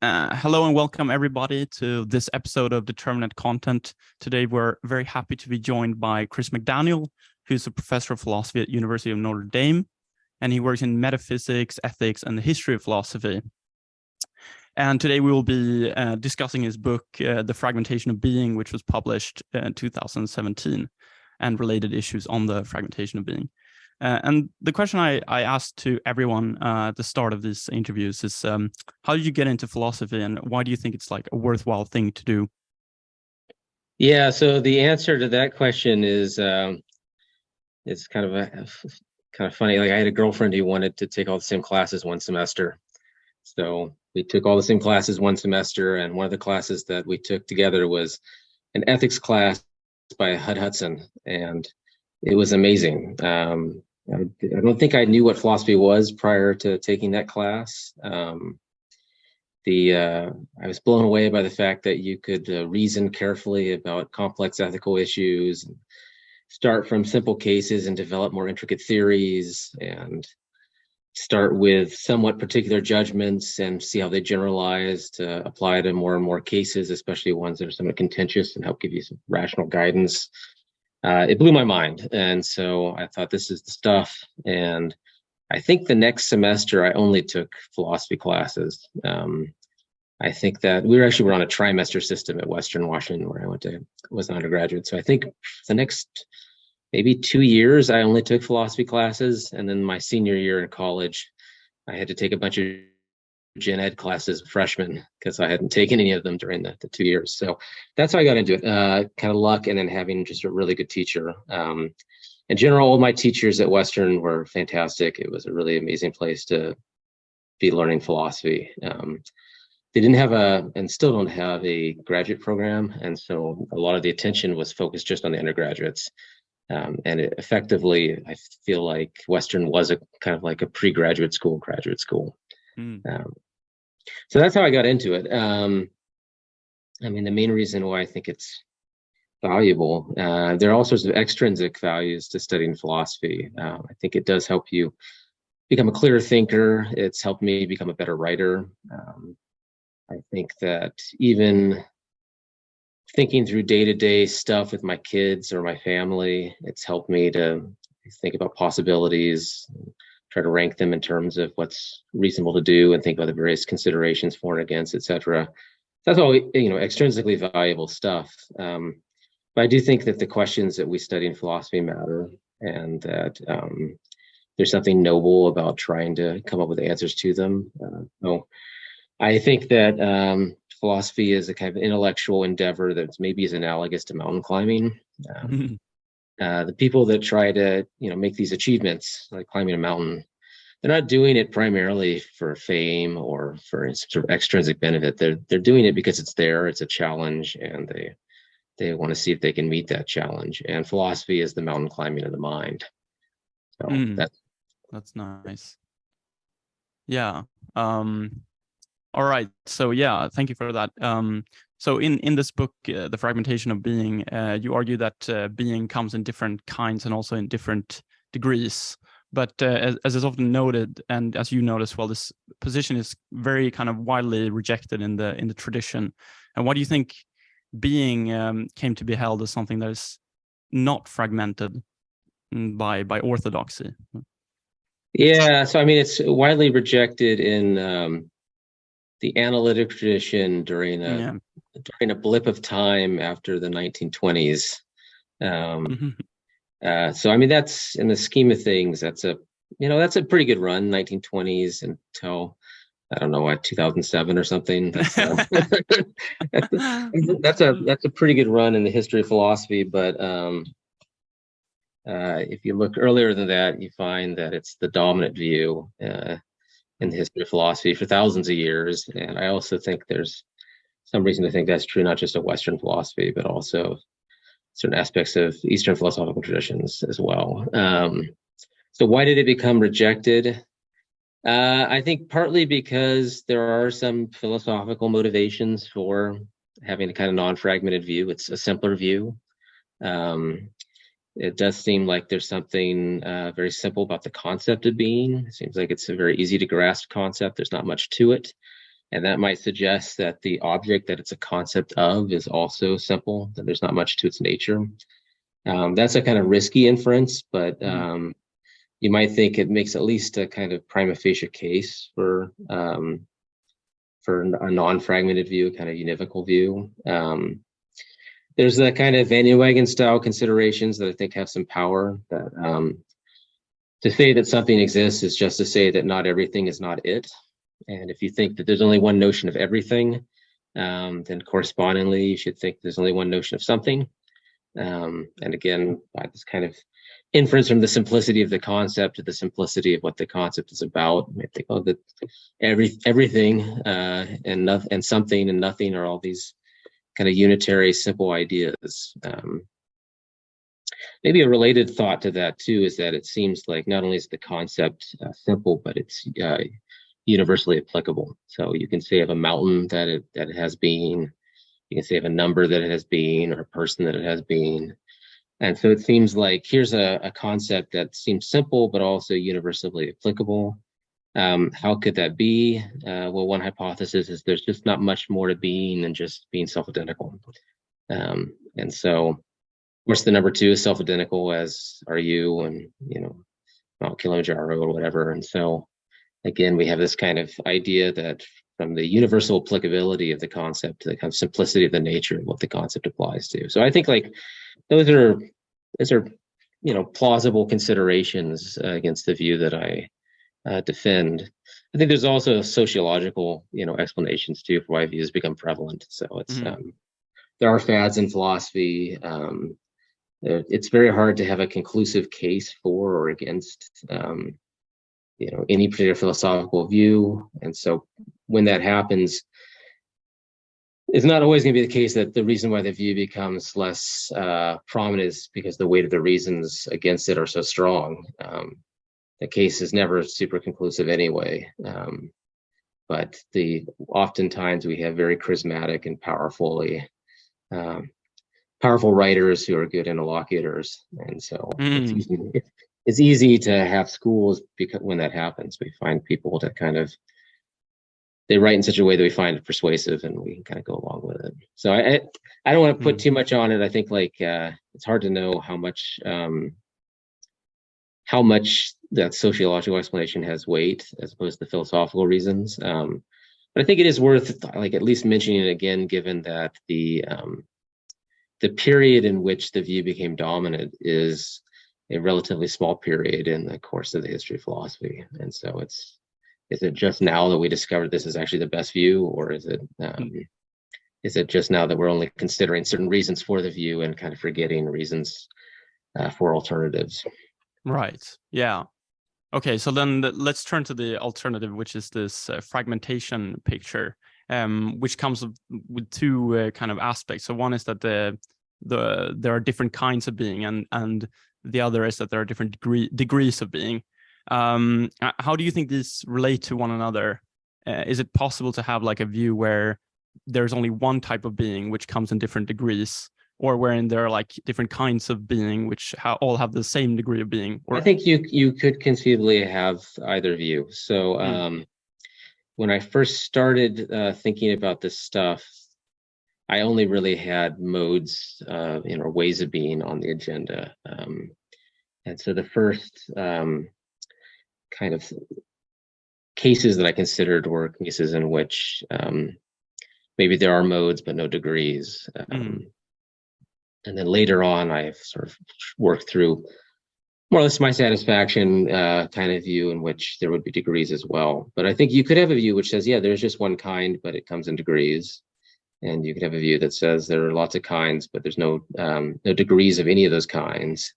Hello and welcome everybody to this episode of Determinate Content. Today we're very happy to be joined by Kris McDaniel, who's a professor of philosophy at University of Notre Dame, and he works in metaphysics, ethics, and the history of philosophy. And today we will be discussing his book, The Fragmentation of Being, which was published in 2017, and related issues on the fragmentation of being. And the question I asked to everyone at the start of these interviews is, how did you get into philosophy, and why do you think it's like a worthwhile thing to do? Yeah, so the answer to that question is it's kind of funny. Like I had a girlfriend who wanted to take all the same classes one semester. So we took all the same classes one semester, and one of the classes that we took together was an ethics class by Hud Hudson, and it was amazing. I don't think I knew what philosophy was prior to taking that class. I was blown away by the fact that you could reason carefully about complex ethical issues, and start from simple cases and develop more intricate theories, and start with somewhat particular judgments and see how they generalize to apply to more and more cases, especially ones that are somewhat contentious, and help give you some rational guidance. It blew my mind. And so I thought, this is the stuff. And I think the next semester I only took philosophy classes. I think that we were on a trimester system at Western Washington, where was an undergraduate. So I think the next maybe 2 years I only took philosophy classes. And then my senior year in college, I had to take a bunch of gen ed classes freshman, because I hadn't taken any of them during the 2 years. So that's how I got into it. Kind of luck, and then having just a really good teacher. In general, all my teachers at Western were fantastic. It was a really amazing place to be learning philosophy. They didn't have and still don't have a graduate program, and so a lot of the attention was focused just on the undergraduates. And effectively, I feel like Western was a kind of like a pre-graduate school, graduate school. So that's how I got into it. I mean, the main reason why I think it's valuable, there are all sorts of extrinsic values to studying philosophy. I think it does help you become a clearer thinker. It's helped me become a better writer. I think that even thinking through day-to-day stuff with my kids or my family, it's helped me to think about possibilities, try to rank them in terms of what's reasonable to do, and think about the various considerations for and against, etc. That's all, extrinsically valuable stuff. But I do think that the questions that we study in philosophy matter, and that there's something noble about trying to come up with answers to them. So I think that philosophy is a kind of intellectual endeavor that maybe is analogous to mountain climbing. The people that try to, make these achievements, like climbing a mountain, they're not doing it primarily for fame or for sort of extrinsic benefit. They're doing it because it's there, it's a challenge, and they want to see if they can meet that challenge. And philosophy is the mountain climbing of the mind. So that's nice. Yeah. All right. So yeah, thank you for that. So in this book, The Fragmentation of Being, you argue that being comes in different kinds and also in different degrees. But as is often noted, and as you notice, well, this position is very kind of widely rejected in the tradition. And why do you think being came to be held as something that is not fragmented by orthodoxy? Yeah. So I mean, it's widely rejected in the analytic tradition during a blip of time after the 1920s. So I mean, that's, in the scheme of things, that's a pretty good run, 1920s until, I don't know, 2007 or something. That's a pretty good run in the history of philosophy. But if you look earlier than that, you find that it's the dominant view in the history of philosophy for thousands of years. And I also think there's some reason to think that's true, not just of Western philosophy, but also certain aspects of Eastern philosophical traditions as well. So why did it become rejected? I think partly because there are some philosophical motivations for having a kind of non-fragmented view. It's a simpler view. It does seem like there's something very simple about the concept of being. It seems like it's a very easy to grasp concept. There's not much to it. And that might suggest that the object that it's a concept of is also simple, that there's not much to its nature. That's a kind of risky inference, but you might think it makes at least a kind of prima facie case for a non-fragmented view, kind of univocal view. There's the kind of Van Nieuwenhuizen style considerations that I think have some power. That to say that something exists is just to say that not everything is not it. And if you think that there's only one notion of everything, then correspondingly you should think there's only one notion of something. And again, by this kind of inference from the simplicity of the concept to the simplicity of what the concept is about, I think, oh, that everything and something and nothing are all these kind of unitary, simple ideas. Maybe a related thought to that too is that it seems like not only is the concept simple, but it's universally applicable. So you can say of a mountain that it has being. You can say of a number that it has being, or a person that it has being. And so it seems like here's a concept that seems simple, but also universally applicable. How could that be? Well, one hypothesis is there's just not much more to being than just being self-identical. And so, of course, the number two is self-identical, as are you and, Mount Kilimanjaro or whatever. And so, again, we have this kind of idea that from the universal applicability of the concept to the kind of simplicity of the nature of what the concept applies to. So I think like those are plausible considerations against the view that I defend. I think there's also sociological explanations too for why views become prevalent. So it's there are fads in philosophy. It's very hard to have a conclusive case for or against any particular philosophical view. And so when that happens, it's not always going to be the case that the reason why the view becomes less prominent is because the weight of the reasons against it are so strong. The case is never super conclusive anyway. But oftentimes we have very charismatic and powerful writers who are good interlocutors. And so it's easy to have schools because when that happens, we find people that they write in such a way that we find it persuasive and we can kind of go along with it. So I don't want to put too much on it. I think it's hard to know how much that sociological explanation has weight as opposed to philosophical reasons. But I think it is worth at least mentioning it again, given that the period in which the view became dominant is a relatively small period in the course of the history of philosophy. And so is it just now that we discovered this is actually the best view, or is it just now that we're only considering certain reasons for the view and kind of forgetting reasons for alternatives? Right. Yeah. Okay. So then let's turn to the alternative, which is this fragmentation picture, which comes with two kind of aspects. So one is that there are different kinds of being, and the other is that there are different degrees of being. How do you think these relate to one another? Is it possible to have a view where there's only one type of being which comes in different degrees, or wherein there are different kinds of being which all have the same degree of being? I think you could conceivably have either view. So when I first started thinking about this stuff, I only really had modes, or ways of being on the agenda. And so the first kind of cases that I considered were cases in which maybe there are modes but no degrees. And then later on, I've sort of worked through more or less my satisfaction kind of view in which there would be degrees as well. But I think you could have a view which says, yeah, there's just one kind, but it comes in degrees. And you could have a view that says there are lots of kinds, but there's no degrees of any of those kinds.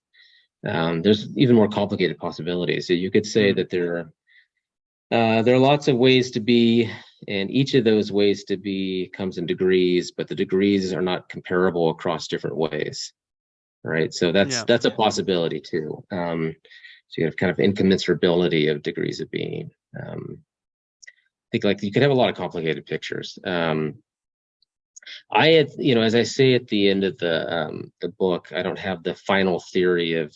There's even more complicated possibilities. So you could say that there are lots of ways to be, and each of those ways to be comes in degrees, but the degrees are not comparable across different ways. Right. So that's a possibility too. So you have kind of incommensurability of degrees of being. I think you could have a lot of complicated pictures. I had, as I say at the end of the book, I don't have the final theory of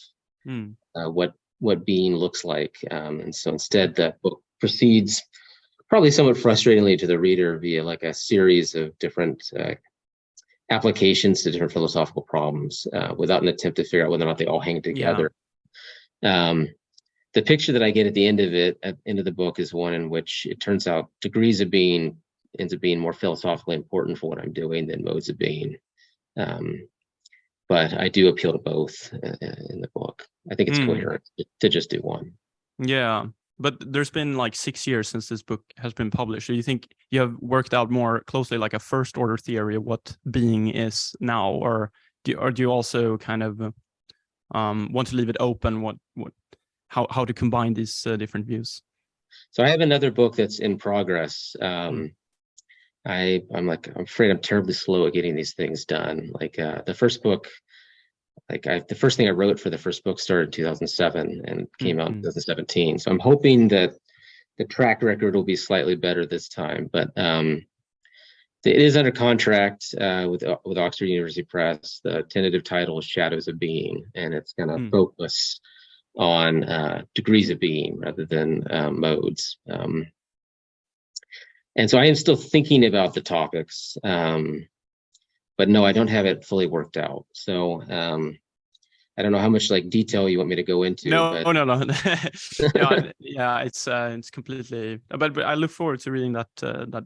what being looks like, and so instead the book proceeds probably somewhat frustratingly to the reader via like a series of different applications to different philosophical problems without an attempt to figure out whether or not they all hang together. The picture that I get at the end of the book is one in which it turns out degrees of being ends up being more philosophically important for what I'm doing than modes of being. But I do appeal to both in the book. I think it's coherent to just do one. Yeah, but there's been like 6 years since this book has been published. Do you think you have worked out more closely like a first order theory of what being is now, or do you also kind of want to leave it open how to combine these different views? So I have another book that's in progress. I'm afraid I'm terribly slow at getting these things done. Like the first book, the first thing I wrote for the first book started in 2007 and came out in 2017. So I'm hoping that the track record will be slightly better this time. But it is under contract with Oxford University Press. The tentative title is Shadows of Being, and it's going to focus on degrees of being rather than modes. And so I am still thinking about the topics, but no, I don't have it fully worked out. So I don't know how much like detail you want me to go into. No. Yeah, it's completely. But I look forward to reading that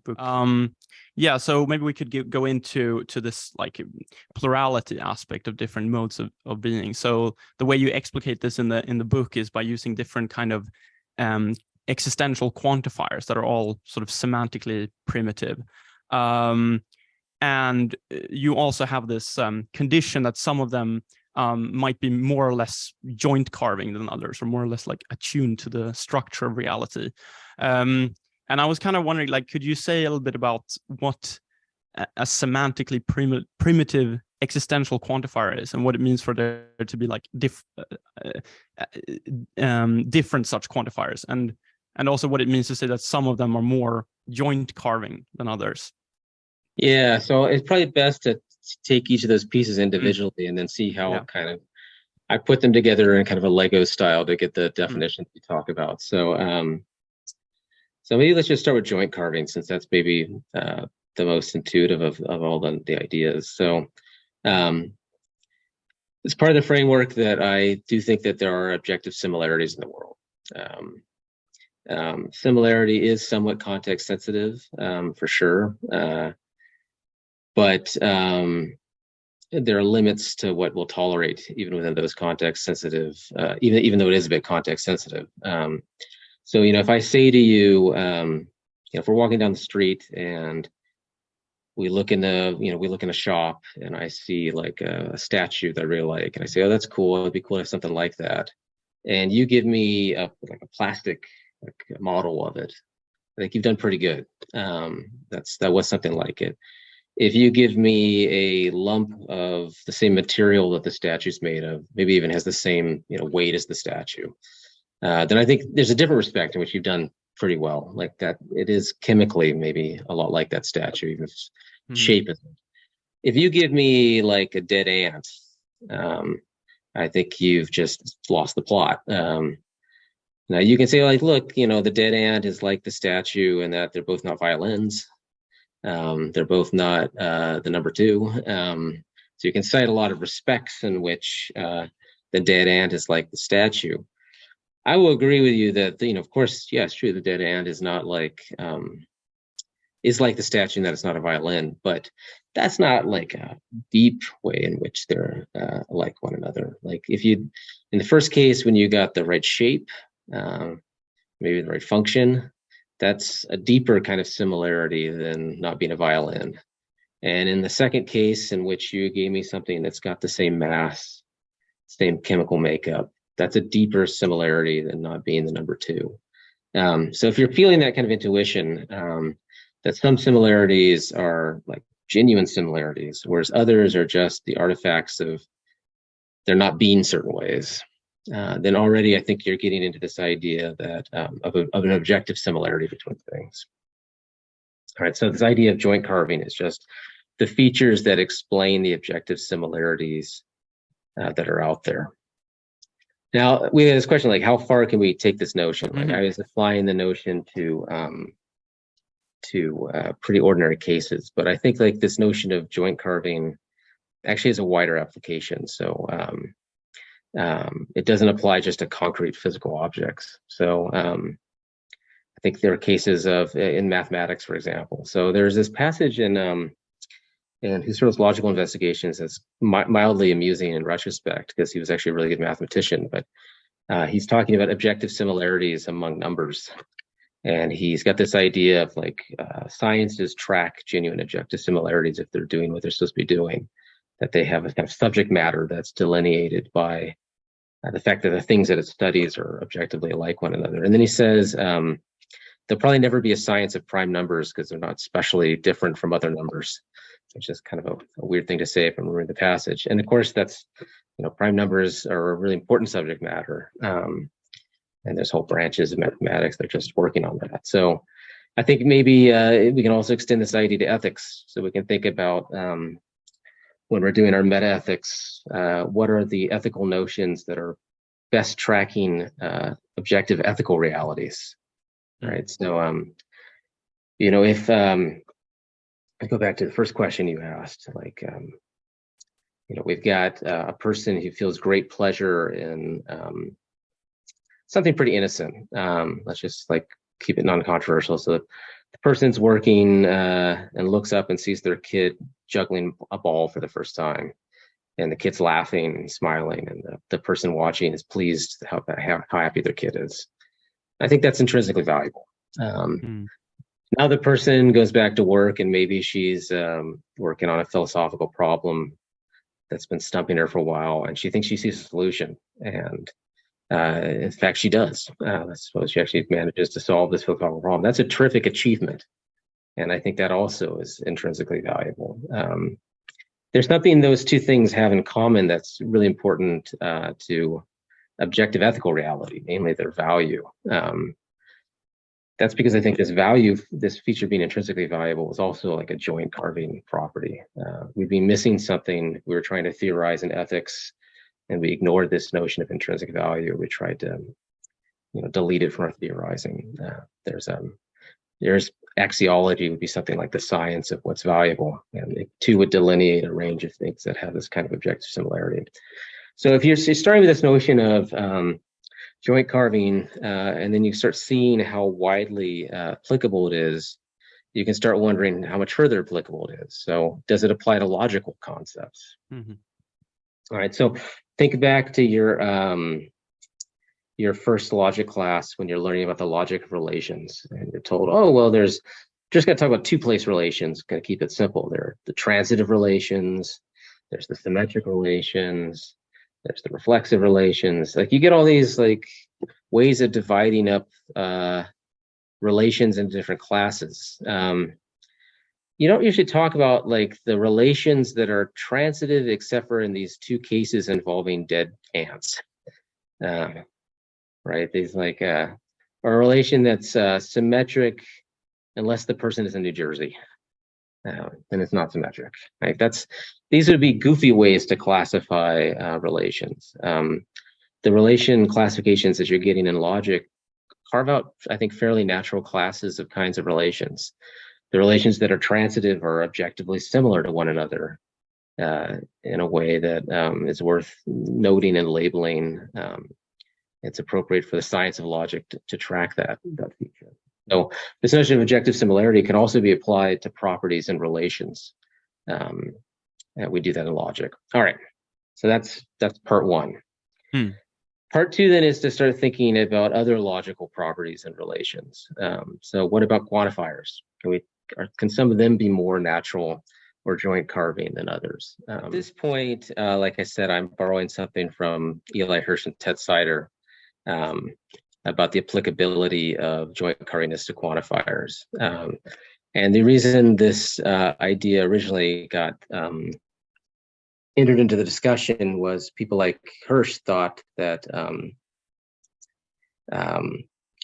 book. Yeah, so maybe we could go into this like plurality aspect of different modes of being. So the way you explicate this in the book is by using different kind of existential quantifiers that are all sort of semantically primitive. And you also have this condition that some of them might be more or less joint carving than others, or more or less like attuned to the structure of reality. And I was kind of wondering, like, could you say a little bit about what a semantically primitive existential quantifier is, and what it means for there to be like different such quantifiers, and also what it means to say that some of them are more joint carving than others? Yeah, so it's probably best to take each of those pieces individually and then see how kind of I put them together in kind of a Lego style to get the definitions we talk about. So so maybe let's just start with joint carving, since that's maybe the most intuitive of all the ideas. So it's part of the framework that I do think that there are objective similarities in the world. Similarity is somewhat context sensitive, for sure. But there are limits to what we'll tolerate even within those context sensitive, even though it is a bit context sensitive. So, if I say to you, if we're walking down the street and we look in a shop and I see like a statue that I really like, and I say, oh, that's cool. It'd be cool to have something like that. And you give me a plastic model of it. I think you've done pretty good. That was something like it. If you give me a lump of the same material that the statue's made of, maybe even has the same weight as the statue, then I think there's a different respect in which you've done pretty well. Like that, it is chemically maybe a lot like that statue, even if shape isn't. If you give me like a dead ant, I think you've just lost the plot. Now you can say like, look, the dead ant is like the statue, and that they're both not violins. They're both not the number two. So you can cite a lot of respects in which the dead ant is like the statue. I will agree with you that, of course, yeah, it's true. The dead ant is not like, is like the statue in that it's not a violin, but that's not like a deep way in which they're like one another. Like in the first case, when you got the right shape, maybe the right function, that's a deeper kind of similarity than not being a violin. And in the second case, in which you gave me something that's got the same mass, same chemical makeup, that's a deeper similarity than not being the number two. So if you're feeling that kind of intuition, that some similarities are like genuine similarities, whereas others are just the artifacts of they're not being certain ways, then already I think you're getting into this idea that of an objective similarity between things. All right, so this idea of joint carving is just the features that explain the objective similarities that are out there. Now, we have this question like, how far can we take this notion? Like I was applying the notion to pretty ordinary cases. But I think like this notion of joint carving actually has a wider application. So it doesn't apply just to concrete physical objects. So I think there are cases of in mathematics, for example. So there's this passage in Husserl's Logical Investigations that's mildly amusing in retrospect because he was actually a really good mathematician. But he's talking about objective similarities among numbers. And he's got this idea of like sciences track genuine objective similarities if they're doing what they're supposed to be doing, that they have a kind of subject matter that's delineated by the fact that the things that it studies are objectively like one another. And then he says, there'll probably never be a science of prime numbers because they're not specially different from other numbers, which is kind of a weird thing to say if I'm remembering the passage. And of course, that's, prime numbers are a really important subject matter. And there's whole branches of mathematics that are just working on that. So I think maybe we can also extend this idea to ethics. So we can think about when we're doing our meta-ethics, what are the ethical notions that are best tracking objective ethical realities, right? So, if I go back to the first question you asked, like, we've got a person who feels great pleasure in something pretty innocent. Let's just like keep it non-controversial. So the person's working and looks up and sees their kid juggling a ball for the first time, and the kid's laughing and smiling, and the person watching is pleased how happy their kid is. I think that's intrinsically valuable. Now the person goes back to work, and maybe she's working on a philosophical problem that's been stumping her for a while, and she thinks she sees a solution. And in fact, she does. I suppose she actually manages to solve this philosophical problem. That's a terrific achievement. And I think that also is intrinsically valuable. There's something those two things have in common that's really important to objective ethical reality, namely their value. That's because I think this feature being intrinsically valuable is also like a joint carving property. We'd be missing something. We were trying to theorize in ethics, and we ignored this notion of intrinsic value. We tried to, delete it from our theorizing. There's axiology would be something like the science of what's valuable, and it too would delineate a range of things that have this kind of objective similarity. So if you're starting with this notion of joint carving, and then you start seeing how widely applicable it is, you can start wondering how much further applicable it is. So does it apply to logical concepts? Mm-hmm. All right, so think back to your first logic class when you're learning about the logic of relations, and you're told, oh, well, there's just going to talk about two-place relations, going to keep it simple. There are the transitive relations, there's the symmetric relations, there's the reflexive relations. Like you get all these like ways of dividing up relations into different classes. You don't usually talk about like the relations that are transitive, except for in these two cases involving dead ants, right? These like a relation that's symmetric unless the person is in New Jersey, then it's not symmetric. Right? These would be goofy ways to classify relations. The relation classifications that you're getting in logic carve out, I think, fairly natural classes of kinds of relations. The relations that are transitive are objectively similar to one another in a way that is worth noting and labeling. It's appropriate for the science of logic to track that feature. So this notion of objective similarity can also be applied to properties and relations. And we do that in logic. All right, so that's part one. Part two then is to start thinking about other logical properties and relations. So what about quantifiers? Can some of them be more natural or joint carving than others? At this point, like I said, I'm borrowing something from Eli Hirsch and Ted Sider about the applicability of joint carviness to quantifiers. And the reason this idea originally got entered into the discussion was people like Hirsch thought that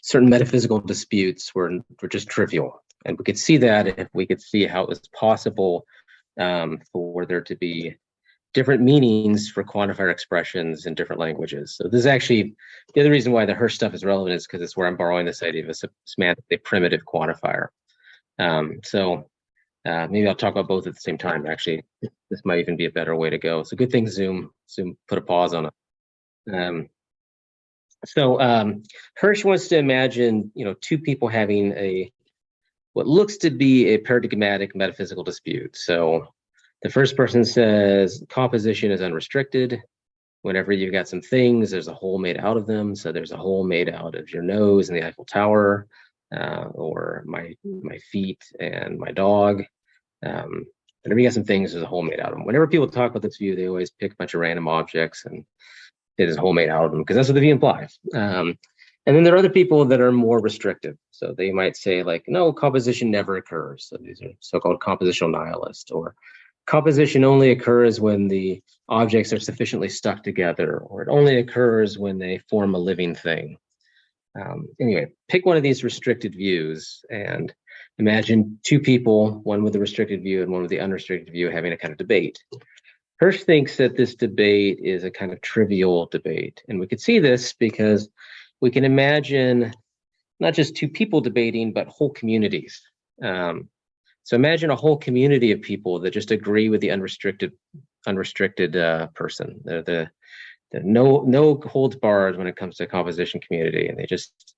certain metaphysical disputes were just trivial. And we could see that if we could see how it was possible for there to be different meanings for quantifier expressions in different languages. So this is actually the other reason why the Hirsch stuff is relevant, is because it's where I'm borrowing this idea of a semantically primitive quantifier. Maybe I'll talk about both at the same time. Actually, this might even be a better way to go. So good thing Zoom put a pause on it. Hirsch wants to imagine, two people having what looks to be a paradigmatic metaphysical dispute. So the first person says composition is unrestricted. Whenever you've got some things, there's a hole made out of them. So there's a hole made out of your nose and the Eiffel Tower, or my feet and my dog. Whenever you got some things, there's a hole made out of them. Whenever people talk about this view, they always pick a bunch of random objects and there's a hole made out of them because that's what the view implies. And then there are other people that are more restrictive. So they might say like, no, composition never occurs. So these are so-called compositional nihilists, or composition only occurs when the objects are sufficiently stuck together, or it only occurs when they form a living thing. Anyway, pick one of these restricted views and imagine two people, one with the restricted view and one with the unrestricted view, having a kind of debate. Hirsch thinks that this debate is a kind of trivial debate. And we could see this because we can imagine not just two people debating, but whole communities. So imagine a whole community of people that just agree with the unrestricted person. They're no holds barred when it comes to composition community, and they just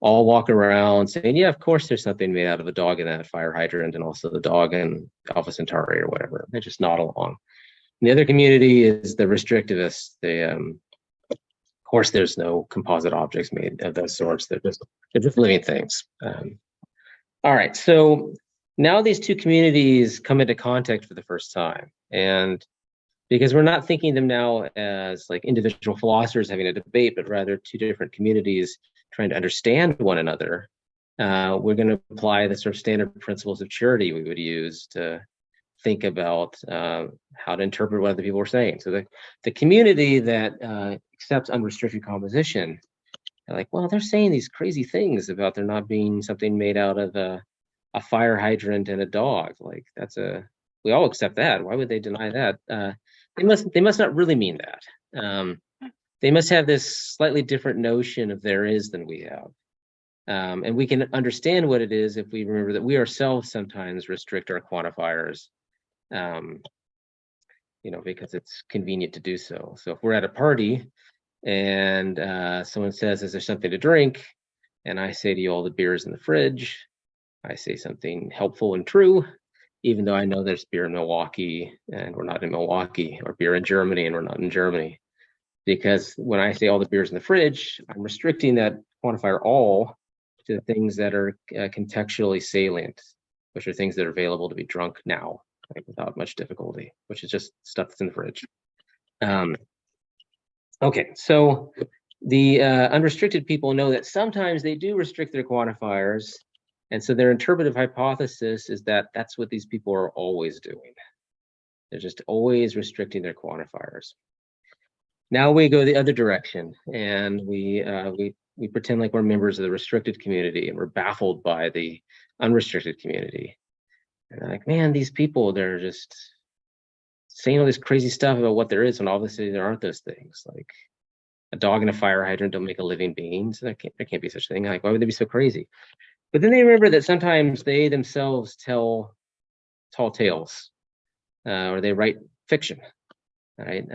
all walk around saying, yeah, of course there's something made out of a dog in that fire hydrant, and also the dog in Alpha Centauri or whatever. They just nod along. And the other community is the restrictivists. They of course there's no composite objects made of those sorts. They're just living things. All right, so now these two communities come into contact for the first time, and because we're not thinking them now as like individual philosophers having a debate, but rather two different communities trying to understand one another, we're going to apply the sort of standard principles of charity we would use to think about how to interpret what other people are saying. So the community that accepts unrestricted composition, they're like, well, they're saying these crazy things about there not being something made out of a fire hydrant and a dog. Like we all accept that. Why would they deny that? They must not really mean that. They must have this slightly different notion of there is than we have. And we can understand what it is if we remember that we ourselves sometimes restrict our quantifiers, because it's convenient to do so. So if we're at a party and someone says, is there something to drink? And I say to you, all the beer's in the fridge. I say something helpful and true, even though I know there's beer in Milwaukee and we're not in Milwaukee, or beer in Germany and we're not in Germany. Because when I say all the beer's in the fridge, I'm restricting that quantifier all to things that are contextually salient, which are things that are available to be drunk now, like without much difficulty, which is just stuff that's in the fridge. Okay, so the unrestricted people know that sometimes they do restrict their quantifiers. And so their interpretive hypothesis is that that's what these people are always doing. They're just always restricting their quantifiers. Now we go the other direction, and we pretend like we're members of the restricted community, and we're baffled by the unrestricted community. And they're like, man, these people, they're just saying all this crazy stuff about what there is, when obviously there aren't those things. Like a dog and a fire hydrant don't make a living being, so there can't be such a thing. Like, why would they be so crazy? But then they remember that sometimes they themselves tell tall tales, or they write fiction, right?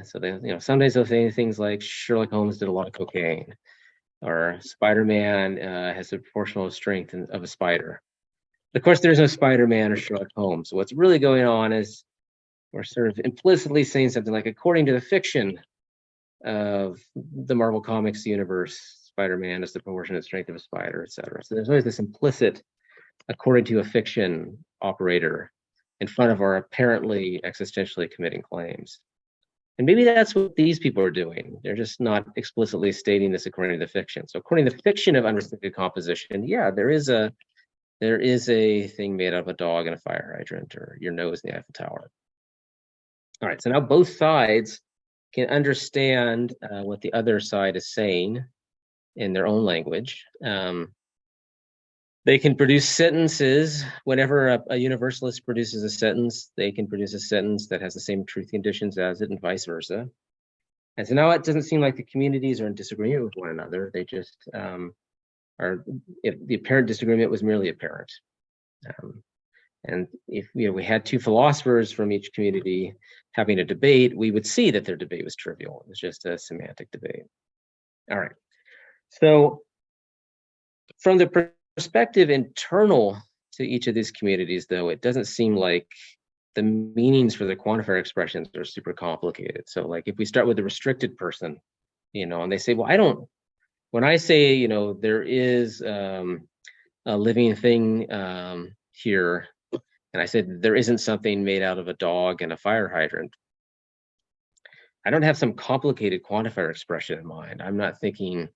So they, sometimes they'll say things like Sherlock Holmes did a lot of cocaine, or Spider-Man has the proportional strength of a spider. Of course, there's no Spider-Man or Sherlock Holmes. So what's really going on is we're sort of implicitly saying something like, according to the fiction of the Marvel Comics universe, Spider-Man is the proportionate strength of a spider, etc. So there's always this implicit, according to a fiction operator in front of our apparently existentially committing claims. And maybe that's what these people are doing. They're just not explicitly stating this according to the fiction. So according to the fiction of unrestricted composition, yeah, there is a thing made out of a dog and a fire hydrant, or your nose in the Eiffel Tower. All right, so now both sides can understand what the other side is saying in their own language. They can produce sentences. Whenever a universalist produces a sentence, they can produce a sentence that has the same truth conditions as it, and vice versa. And so now it doesn't seem like the communities are in disagreement with one another. They just the apparent disagreement was merely apparent. And if we had two philosophers from each community having a debate, we would see that their debate was trivial. It was just a semantic debate. All right. So from the perspective internal to each of these communities, though, it doesn't seem like the meanings for the quantifier expressions are super complicated. So like if we start with a restricted person, and they say, well, when I say, there is a living thing here, and I said there isn't something made out of a dog and a fire hydrant, I don't have some complicated quantifier expression in mind. I'm not thinking,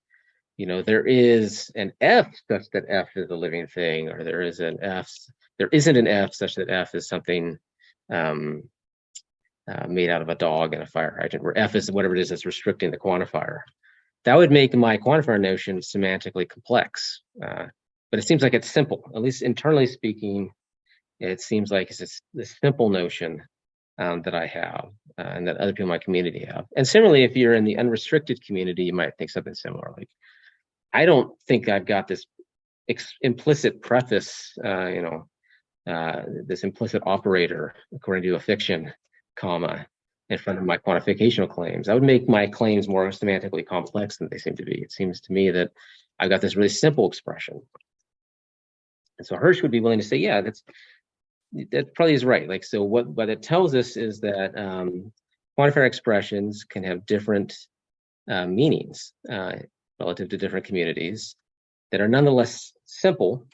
there is an F such that F is a living thing, or there isn't an F such that F is something made out of a dog and a fire hydrant, where F is whatever it is that's restricting the quantifier. That would make my quantifier notion semantically complex, but it seems like it's simple. At least internally speaking, it seems like it's this simple notion that I have and that other people in my community have. And similarly, if you're in the unrestricted community, you might think something similar. Like, I don't think I've got this implicit preface, this implicit operator, according to a fiction, comma, in front of my quantificational claims. That would make my claims more semantically complex than they seem to be. It seems to me that I've got this really simple expression. And so Hirsch would be willing to say, yeah, that probably is right. Like, so what it tells us is that quantifier expressions can have different meanings relative to different communities that are nonetheless simple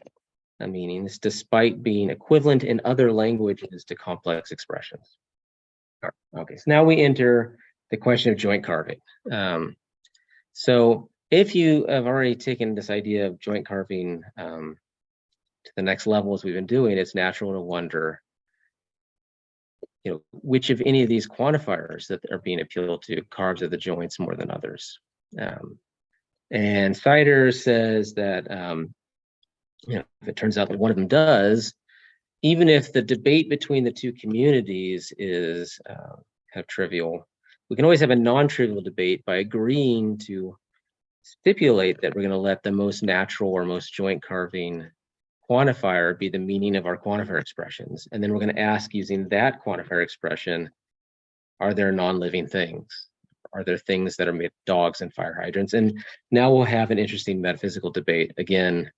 meanings, despite being equivalent in other languages to complex expressions. Okay, so now we enter the question of joint carving. So if you have already taken this idea of joint carving to the next level as we've been doing, it's natural to wonder, which of any of these quantifiers that are being appealed to carves at the joints more than others. And Sider says that if it turns out that one of them does, even if the debate between the two communities is kind of trivial, we can always have a non-trivial debate by agreeing to stipulate that we're going to let the most natural or most joint carving quantifier be the meaning of our quantifier expressions. And then we're going to ask, using that quantifier expression, are there non-living things? Are there things that are made of dogs and fire hydrants? And now we'll have an interesting metaphysical debate, again,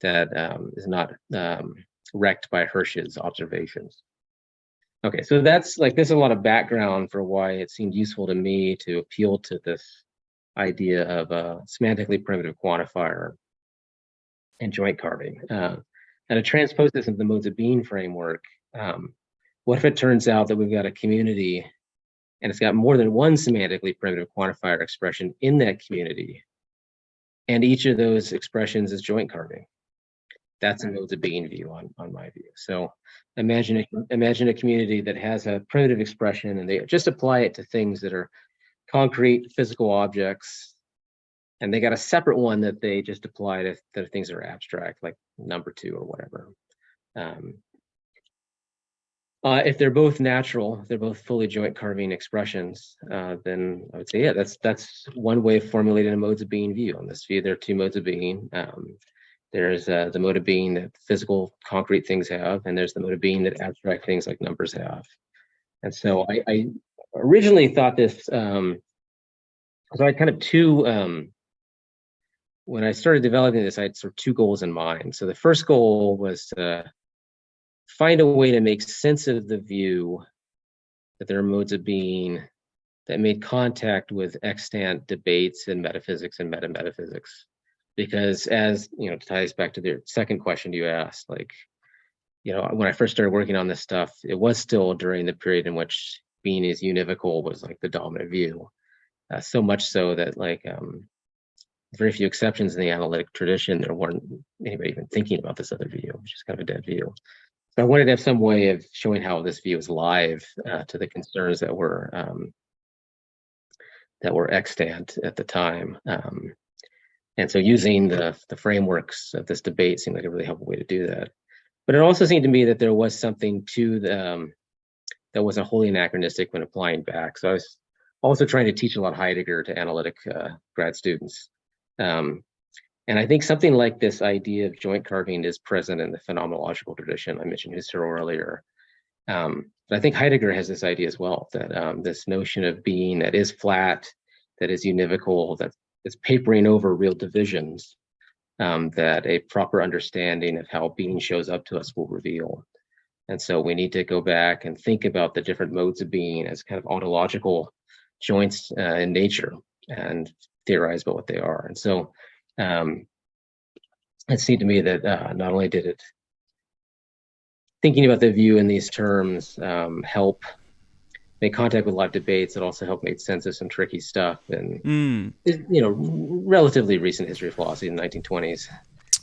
that is not wrecked by Hirsch's observations. Okay, so this is a lot of background for why it seemed useful to me to appeal to this idea of a semantically primitive quantifier and joint carving. And to transpose this into the modes of being framework, what if it turns out that we've got a community and it's got more than one semantically primitive quantifier expression in that community, and each of those expressions is joint carving? That's a modes of being view on my view. So imagine a community that has a primitive expression and they just apply it to things that are concrete physical objects, and they got a separate one that they just apply to things that are abstract, like number 2 or whatever. If they're both natural, they're both fully joint carving expressions, then I would say, yeah, that's one way of formulating a modes of being view. On this view, there are two modes of being. There's the mode of being that physical concrete things have, and there's the mode of being that abstract things like numbers have. And so I originally thought this, so I kind of when I started developing this, I had sort of 2 goals in mind. So the first goal was to find a way to make sense of the view that there are modes of being that made contact with extant debates in metaphysics and metametaphysics. Because as, to tie this back to the second question you asked, when I first started working on this stuff, it was still during the period in which being is univocal was like the dominant view. So much so that very few exceptions in the analytic tradition, there weren't anybody even thinking about this other view, which is kind of a dead view. So I wanted to have some way of showing how this view is live to the concerns that were extant at the time. And so using the frameworks of this debate seemed like a really helpful way to do that. But it also seemed to me that there was something to that wasn't wholly anachronistic when applying back. So I was also trying to teach a lot of Heidegger to analytic grad students. And I think something like this idea of joint carving is present in the phenomenological tradition. I mentioned Husserl earlier. But I think Heidegger has this idea as well, that this notion of being that is flat, that is univocal, that is papering over real divisions, that a proper understanding of how being shows up to us will reveal. And so we need to go back and think about the different modes of being as kind of ontological joints in nature and theorize about what they are. And so it seemed to me that not only did it thinking about the view in these terms help make contact with a lot of debates, it also helped make sense of some tricky stuff and relatively recent history of philosophy in the 1920s.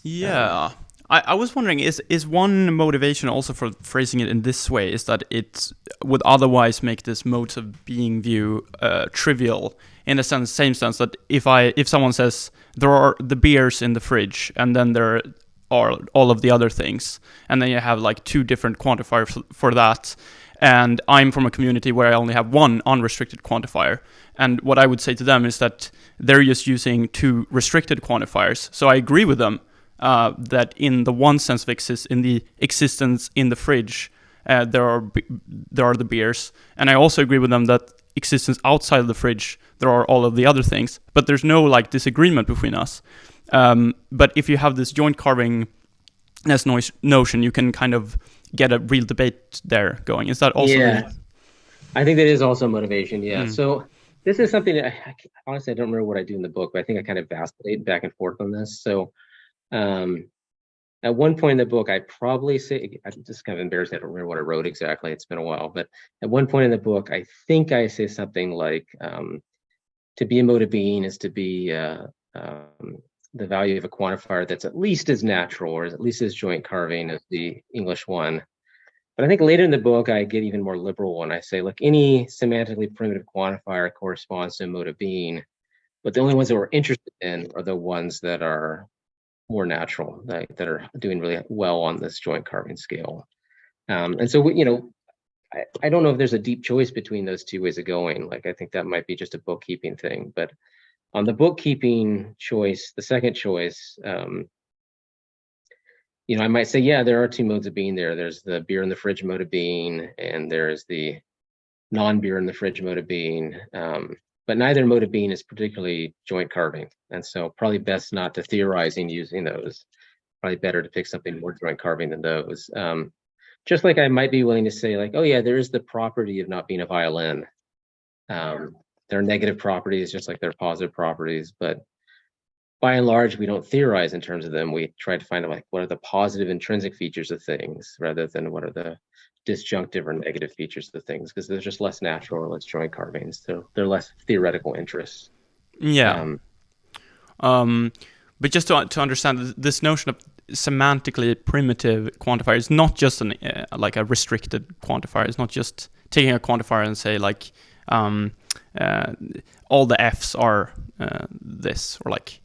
Yeah. I was wondering, is one motivation also for phrasing it in this way is that it would otherwise make this modes of being view trivial in the same sense that if someone says there are the beers in the fridge and then there are all of the other things, and then you have like two different quantifiers for that, and I'm from a community where I only have one unrestricted quantifier, and what I would say to them is that they're just using two restricted quantifiers. So I agree with them that in the one sense of in the existence in the fridge, there are the beers, and I also agree with them that existence outside of the fridge, there are all of the other things. But there's no like disagreement between us. But if you have this joint carving as notion, you can kind of get a real debate there going. Is that also? Yeah, I think that is also motivation. Yeah. So this is something that honestly I don't remember what I do in the book, but I think I kind of vacillate back and forth on this. So at one point in the book, I probably say, I'm just kind of embarrassed. I don't remember what I wrote exactly. It's been a while, but at one point in the book, I think I say something like, to be a mode of being is to be the value of a quantifier that's at least as natural or at least as joint carving as the English one. But I think later in the book, I get even more liberal when I say, look, any semantically primitive quantifier corresponds to a mode of being, but the only ones that we're interested in are the ones that are more natural, that are doing really well on this joint carving scale. And so, I don't know if there's a deep choice between those two ways of going. Like, I think that might be just a bookkeeping thing. But on the bookkeeping choice, the second choice, I might say, yeah, there are two modes of being there. There's the beer in the fridge mode of being, and there's the non-beer in the fridge mode of being. But neither mode of being is particularly joint carving. And so probably best not to theorizing using those. Probably better to pick something more joint carving than those. Just like I might be willing to say, like, oh yeah, there is the property of not being a violin. There are negative properties just like there are positive properties, but by and large, we don't theorize in terms of them. We try to find out like what are the positive intrinsic features of things rather than what are the disjunctive or negative features of the things, because there's just less natural or less joint carvings. So they're less theoretical interests. Yeah. But just to understand this notion of semantically primitive quantifier is not just like a restricted quantifier. It's not just taking a quantifier and say like all the F's are this, or like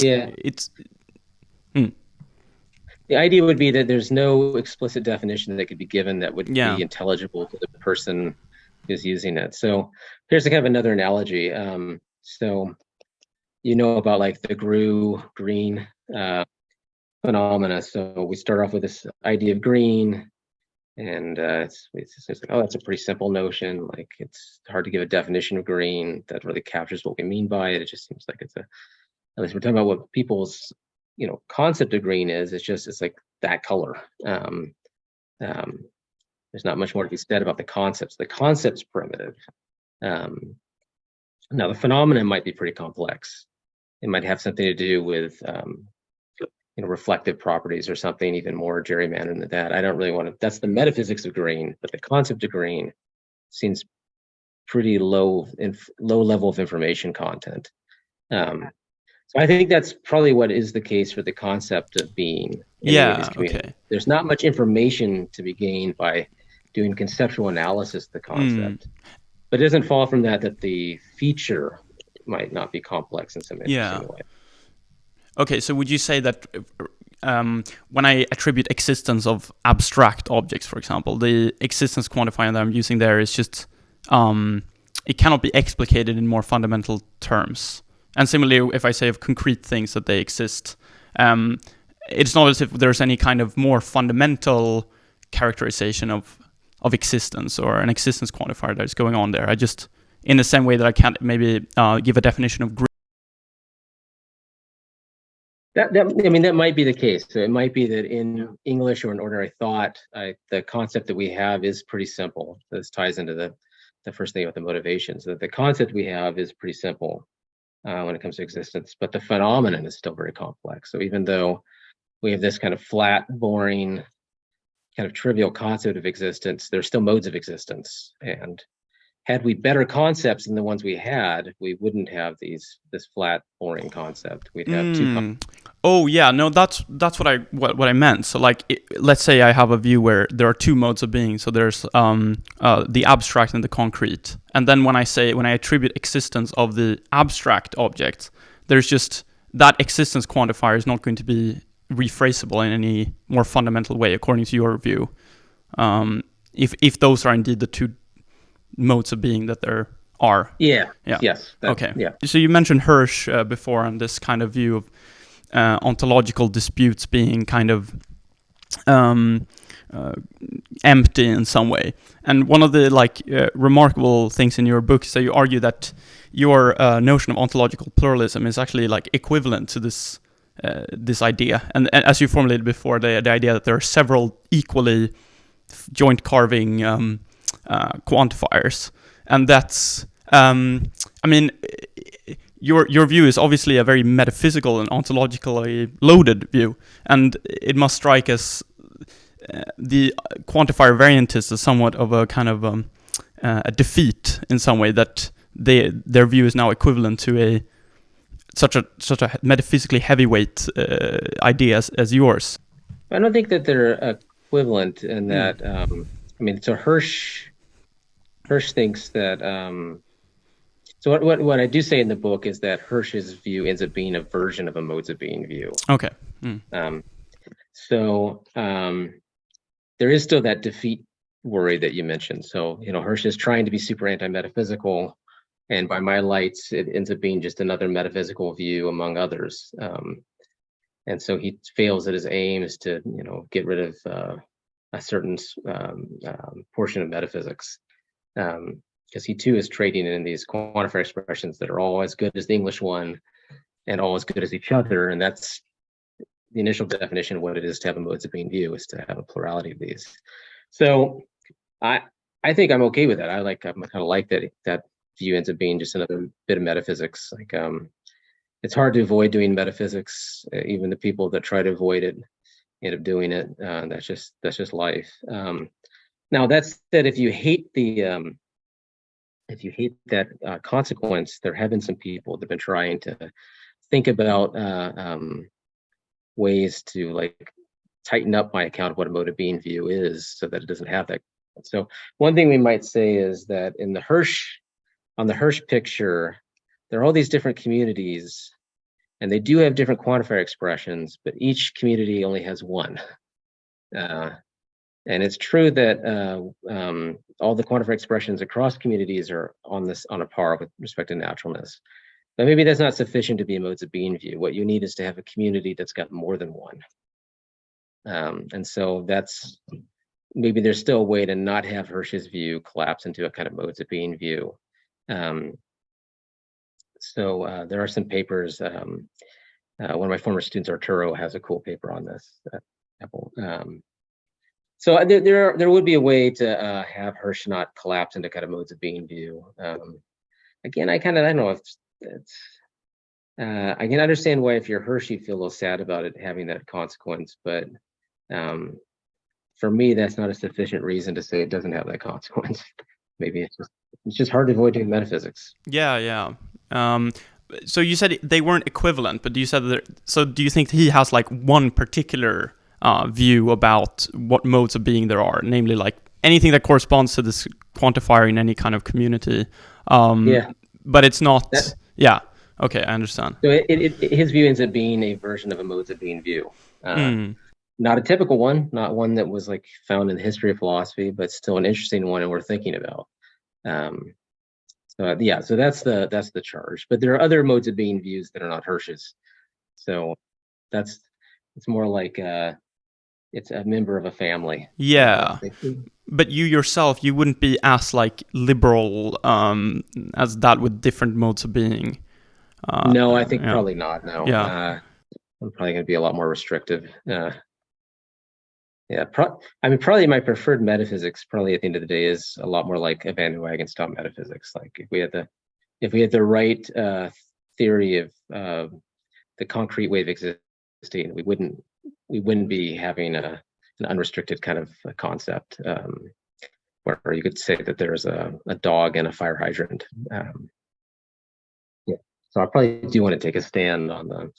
it's. The idea would be that there's no explicit definition that could be given that would be intelligible to the person who's using it. So here's kind of another analogy. So about like the green phenomena. So we start off with this idea of green, and it's like, oh, that's a pretty simple notion. Like, it's hard to give a definition of green that really captures what we mean by it. It just seems like at least we're talking about what people's concept of green is. It's like that color. There's not much more to be said about the concepts. The concept's primitive. Now the phenomenon might be pretty complex. It might have something to do with reflective properties or something even more gerrymandered than that. I don't really want to. That's the metaphysics of green, but the concept of green seems pretty low level of information content. So I think that's probably what is the case for the concept of being. Okay. There's not much information to be gained by doing conceptual analysis of the concept, but it doesn't fall from that the feature might not be complex in some interesting way. Okay, so would you say that when I attribute existence of abstract objects, for example, the existence quantifier that I'm using there is just it cannot be explicated in more fundamental terms. And similarly, if I say of concrete things that they exist, it's not as if there's any kind of more fundamental characterization of existence or an existence quantifier that is going on there. I just, in the same way that I can't maybe give a definition of group. That might be the case. So it might be that in English or in ordinary thought, the concept that we have is pretty simple. This ties into the first thing about the motivations. That the concept we have is pretty simple when it comes to existence, but the phenomenon is still very complex. So even though we have this kind of flat, boring, kind of trivial concept of existence, there's still modes of existence. And had we better concepts than the ones we had, we wouldn't have this flat, boring concept. We'd have two. Oh yeah, no, that's what I meant. So like, let's say I have a view where there are two modes of being. So there's the abstract and the concrete. And then when I attribute existence of the abstract object, there's just that existence quantifier is not going to be rephrasable in any more fundamental way, according to your view. If those are indeed the two modes of being that there are. Yeah. Yeah. Yes. Okay. Yeah. So you mentioned Hirsch before, and this kind of view of ontological disputes being kind of empty in some way. And one of the remarkable things in your book is that you argue that your notion of ontological pluralism is actually like equivalent to this idea. And as you formulated before, the idea that there are several equally joint carving quantifiers, and that's your view is obviously a very metaphysical and ontologically loaded view, and it must strike as the quantifier variantist is somewhat of a kind of a defeat in some way, that their view is now equivalent to such a metaphysically heavyweight idea as yours. I don't think that they're equivalent in that. So Hirsch thinks that. So what I do say in the book is that Hirsch's view ends up being a version of a modes of being view. Okay. So there is still that defeat worry that you mentioned. So Hirsch is trying to be super anti-metaphysical, and by my lights, it ends up being just another metaphysical view among others. And so he fails at his aim is to get rid of a certain portion of metaphysics. Because he too is trading in these quantifier expressions that are all as good as the English one and all as good as each other. And that's the initial definition of what it is to have a modes of being view, is to have a plurality of these. So I think I'm okay with that. I kind of like that view ends up being just another bit of metaphysics. It's hard to avoid doing metaphysics. Even the people that try to avoid it end up doing it. That's just life. Now that said, if you hate that consequence, there have been some people that have been trying to think about ways to tighten up my account of what a mode of being view is, so that it doesn't have that. So one thing we might say is that on the Hirsch picture, there are all these different communities, and they do have different quantifier expressions, but each community only has one. And it's true that all the quantifier expressions across communities are on a par with respect to naturalness. But maybe that's not sufficient to be a modes of being view. What you need is to have a community that's got more than one. And so maybe there's still a way to not have Hirsch's view collapse into a kind of modes of being view. So there are some papers. One of my former students, Arturo, has a cool paper on this. So there would be a way to have Hirsch not collapse into kind of modes of being view. Again, I don't know if it's. I can understand why if you're Hirsch, you feel a little sad about it having that consequence, but for me, that's not a sufficient reason to say it doesn't have that consequence. Maybe it's just hard to avoid doing metaphysics. Yeah. So you said they weren't equivalent, but you said that. So do you think he has one particular view about what modes of being there are, namely anything that corresponds to this quantifier in any kind of community? Yeah. But it's not. Yeah. Okay, I understand. So his view ends up being a version of a modes of being view. Not a typical one, not one that was found in the history of philosophy, but still an interesting one and worth thinking about. Yeah, so that's the charge. But there are other modes of being views that are not Hirsch's. So it's more like it's a member of a family. Yeah. But you yourself, you wouldn't be as like liberal as that with different modes of being. No, I think Yeah. probably not. No, Yeah. I'm probably going to be a lot more restrictive. Yeah, I mean, probably my preferred metaphysics, probably at the end of the day, is a lot more like a Van Wagenstop metaphysics. Like if we had the right theory of the concrete way of existing, we wouldn't be having an unrestricted kind of concept where you could say that there's a dog and a fire hydrant. Yeah, so I probably do want to take a stand on the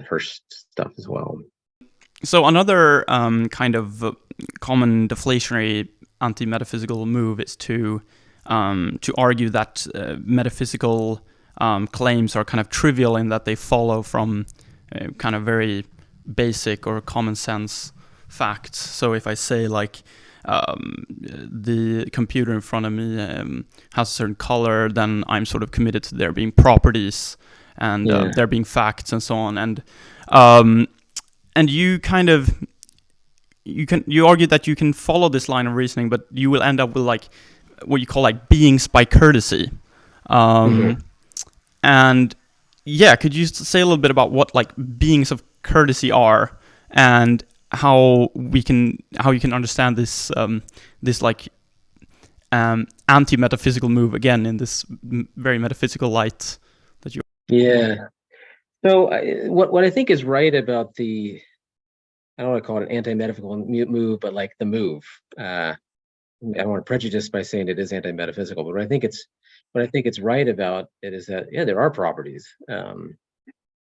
Hirsch stuff as well. So another kind of common deflationary anti-metaphysical move is to argue that metaphysical claims are kind of trivial in that they follow from kind of very basic or common sense facts. So if I say like the computer in front of me has a certain color, then I'm sort of committed to there being properties and there being facts and so on. And you kind of you argue that you can follow this line of reasoning, but you will end up with like what you call like beings by courtesy. And yeah, could you say a little bit about what like beings of courtesy are and how you can understand this this like anti-metaphysical move again in this very metaphysical light that you. Yeah. So what I think is right about I don't want to call it an anti-metaphysical move, but like the move. I don't want to prejudice by saying it is anti-metaphysical, but what I think it's right about it is that there are properties, and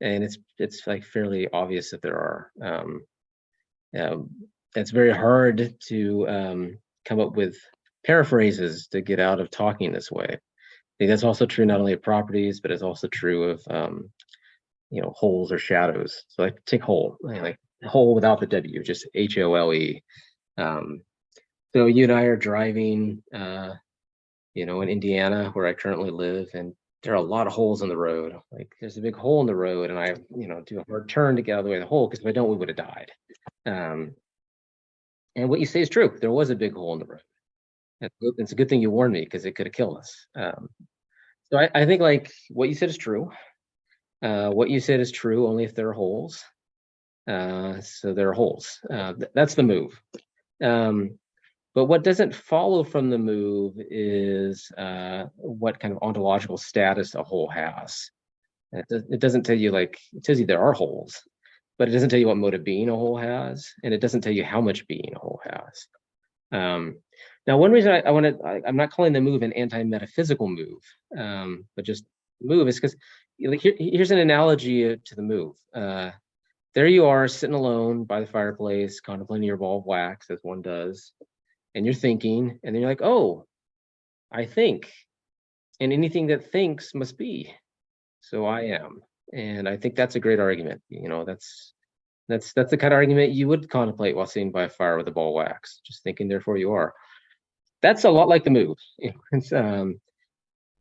it's like fairly obvious that there are. It's very hard to come up with paraphrases to get out of talking this way. I think that's also true not only of properties, but it's also true of holes or shadows. So like take hole, like hole without the W, just HOLE. So you and I are driving, in Indiana where I currently live, and there are a lot of holes in the road. Like there's a big hole in the road, and I, do a hard turn to get out of the way of the hole, because if I don't, we would have died. And what you say is true. There was a big hole in the road. It's a good thing you warned me, because it could have killed us. So I think like what you said is true. What you said is true only if there are holes. So there are holes. That's the move. But what doesn't follow from the move is what kind of ontological status a hole has. It doesn't tell you, like, it tells you there are holes, but it doesn't tell you what mode of being a hole has, and it doesn't tell you how much being a hole has. Now, one reason I'm not calling the move an anti-metaphysical move, but just move, is because here's an analogy to the move. There you are sitting alone by the fireplace, contemplating your ball of wax, as one does, and you're thinking, and then you're like, oh, I think, and anything that thinks must be, so I am. And I think that's a great argument. That's the kind of argument you would contemplate while sitting by a fire with a ball of wax, just thinking, therefore you are. That's a lot like the move.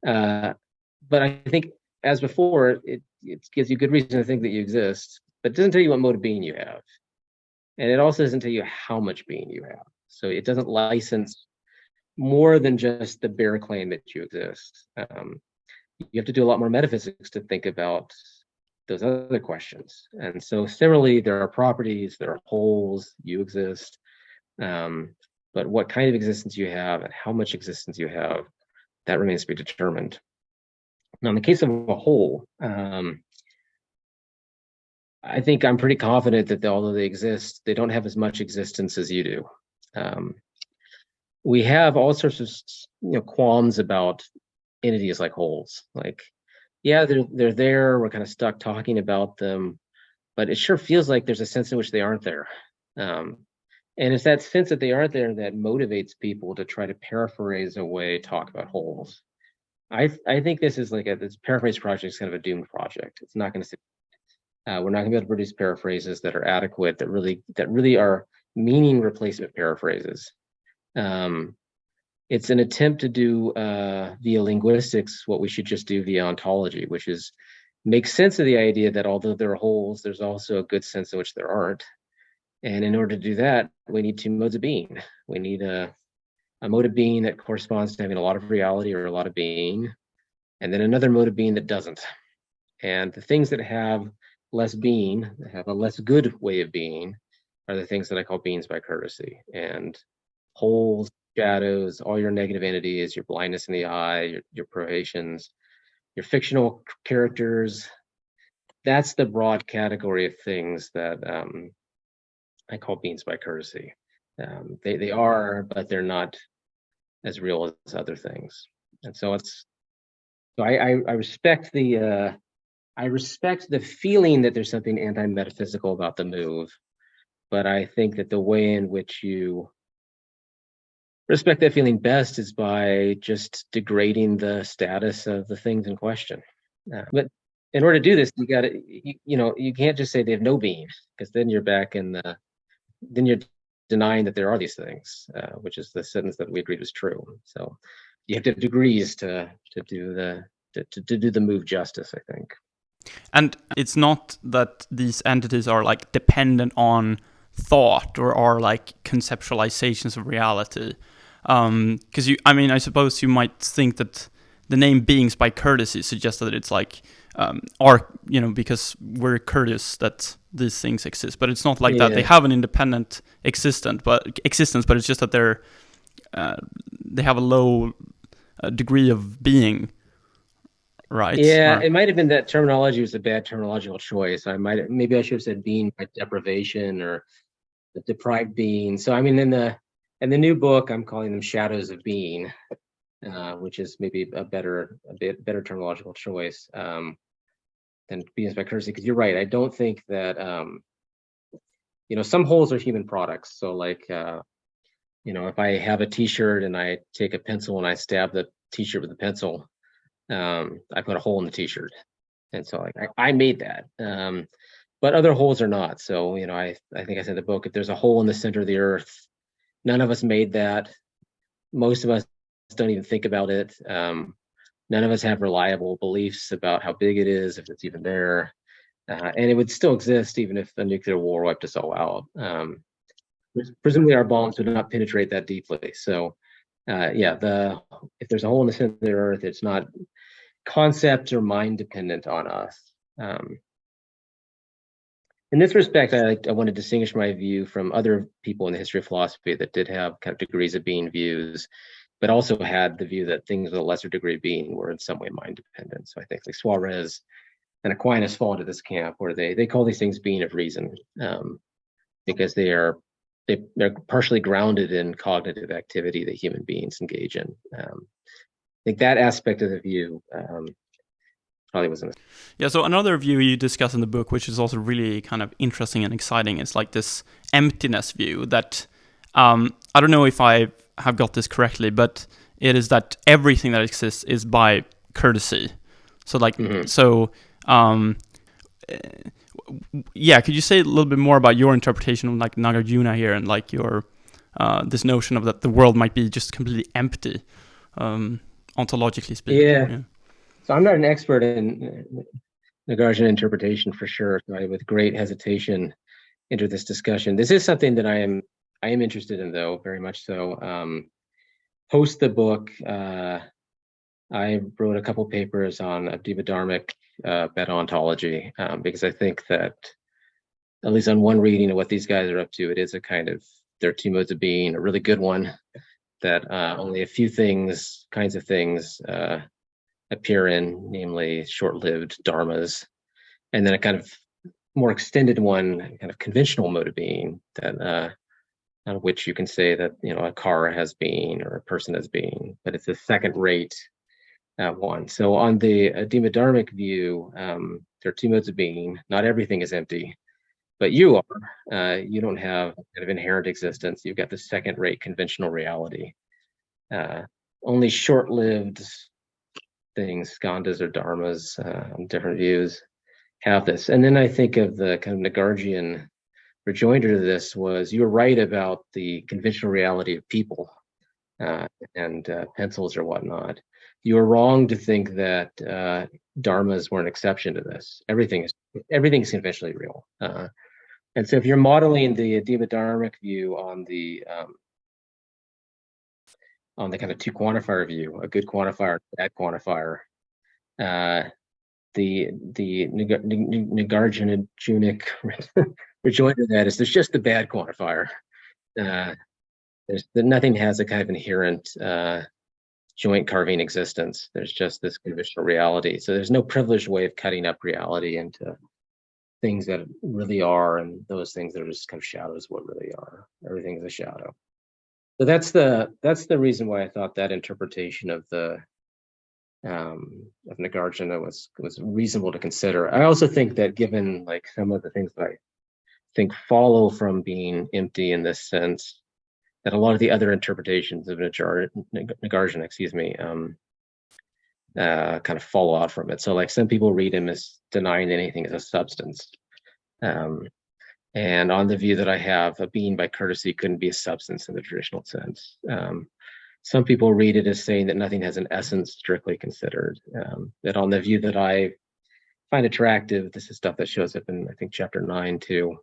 But I think, as before, it gives you good reason to think that you exist, but it doesn't tell you what mode of being you have. And it also doesn't tell you how much being you have. So it doesn't license more than just the bare claim that you exist. You have to do a lot more metaphysics to think about those other questions. And so similarly, there are properties, there are holes, you exist. But what kind of existence you have and how much existence you have, that remains to be determined. Now, in the case of a hole, I think I'm pretty confident that although they exist, they don't have as much existence as you do. We have all sorts of qualms about entities like holes. Like, yeah, they're there. We're kind of stuck talking about them, but it sure feels like there's a sense in which they aren't there. And it's that sense that they aren't there that motivates people to try to paraphrase a way to talk about holes. I think this is like this paraphrase project is kind of a doomed project. It's not going to. We're not going to be able to produce paraphrases that are adequate, that really are meaning replacement paraphrases. it's an attempt to do via linguistics what we should just do via ontology, which is make sense of the idea that although there are wholes, there's also a good sense in which there aren't. And in order to do that, we need two modes of being. We need a mode of being that corresponds to having a lot of reality or a lot of being, and then another mode of being that doesn't. And the things that have less being, that have a less good way of being, are the things that I call beings by courtesy. And holes, shadows, all your negative entities, your blindness in the eye, your privations, your fictional characters, that's the broad category of things that I call beings by courtesy. They are, but they're not as real as other things. And so I respect the feeling that there's something anti-metaphysical about the move, but I think that the way in which you respect that feeling best is by just degrading the status of the things in question. But in order to do this, you can't just say they have no being, because then you're back then you're denying that there are these things, which is the sentence that we agreed was true. So you have to have degrees to do the move justice, I think. And it's not that these entities are like dependent on thought or are like conceptualizations of reality. Because I suppose you might think that the name beings by courtesy suggests that it's like because we're courteous that these things exist, but it's not like that. They have an independent existence, but it's just that they have a low degree of being, right? Yeah, it might have been that terminology was a bad terminological choice. Maybe I should have said being by deprivation or the deprived being. So I mean, in the new book, I'm calling them shadows of being, which is maybe a bit better terminological choice than beings by courtesy. Because you're right, I don't think that some holes are human products. So like if I have a T-shirt and I take a pencil and I stab the T-shirt with a pencil, I put a hole in the T-shirt, and so I made that. But other holes are not. So I think I said in the book, if there's a hole in the center of the earth, none of us made that. Most of us don't even think about it. None of us have reliable beliefs about how big it is, if it's even there. And it would still exist even if a nuclear war wiped us all out. Presumably our bombs would not penetrate that deeply. So if there's a hole in the center of the earth, it's not concept or mind dependent on us. In this respect, I want to distinguish my view from other people in the history of philosophy that did have kind of degrees of being views, but also had the view that things with a lesser degree of being were in some way mind dependent. So I think like Suarez and Aquinas fall into this camp where they call these things being of reason, because they're partially grounded in cognitive activity that human beings engage in. I think that aspect of the view probably wasn't. Yeah, so another view you discuss in the book, which is also really kind of interesting and exciting, is like this emptiness view that I don't know if I have got this correctly, but it is that everything that exists is by courtesy. So like, could you say a little bit more about your interpretation of like Nagarjuna here and like your this notion of that the world might be just completely empty, ontologically speaking? Yeah. So I'm not an expert in Nagarjuna interpretation for sure. So I, with great hesitation, enter this discussion. This is something that I am interested in, though, very much so. Post the book, I wrote a couple papers on Abhidharmic meta-ontology, because I think that, at least on one reading of what these guys are up to, it is a kind of their two modes of being, a really good one that only a few kinds of things appear in, namely short-lived dharmas, and then a kind of more extended one, kind of conventional mode of being that on which you can say that a car has being or a person has being, but it's a second-rate one. So on the Abhidharmic view, there are two modes of being. Not everything is empty, but you don't have kind of inherent existence. You've got the second-rate conventional reality. Only short-lived things, skandhas or dharmas, different views, have this. And then I think of the kind of Nagarjian rejoinder to this was, you were right about the conventional reality of people. and pencils or whatnot. You are wrong to think that dharmas were an exception to this. Everything's conventionally real. And so if you're modeling the Dharmic view on the kind of two quantifier view, a good quantifier, a bad quantifier, the Nagarjuna-Junic rejoinder to that is there's just the bad quantifier. Nothing has a kind of inherent joint carving existence. There's just this conditional reality. So there's no privileged way of cutting up reality into things that really are, and those things that are just kind of shadows of what really are. Everything is a shadow. So that's the reason why I thought that interpretation of the of Nagarjuna was reasonable to consider. I also think that given like some of the things that I think follow from being empty in this sense, that a lot of the other interpretations of Nagarjuna, kind of fall out from it. So like some people read him as denying anything as a substance. And on the view that I have, a being by courtesy couldn't be a substance in the traditional sense. Some people read it as saying that nothing has an essence strictly considered. That on the view that I find attractive, this is stuff that shows up in, I think, chapter 9 too.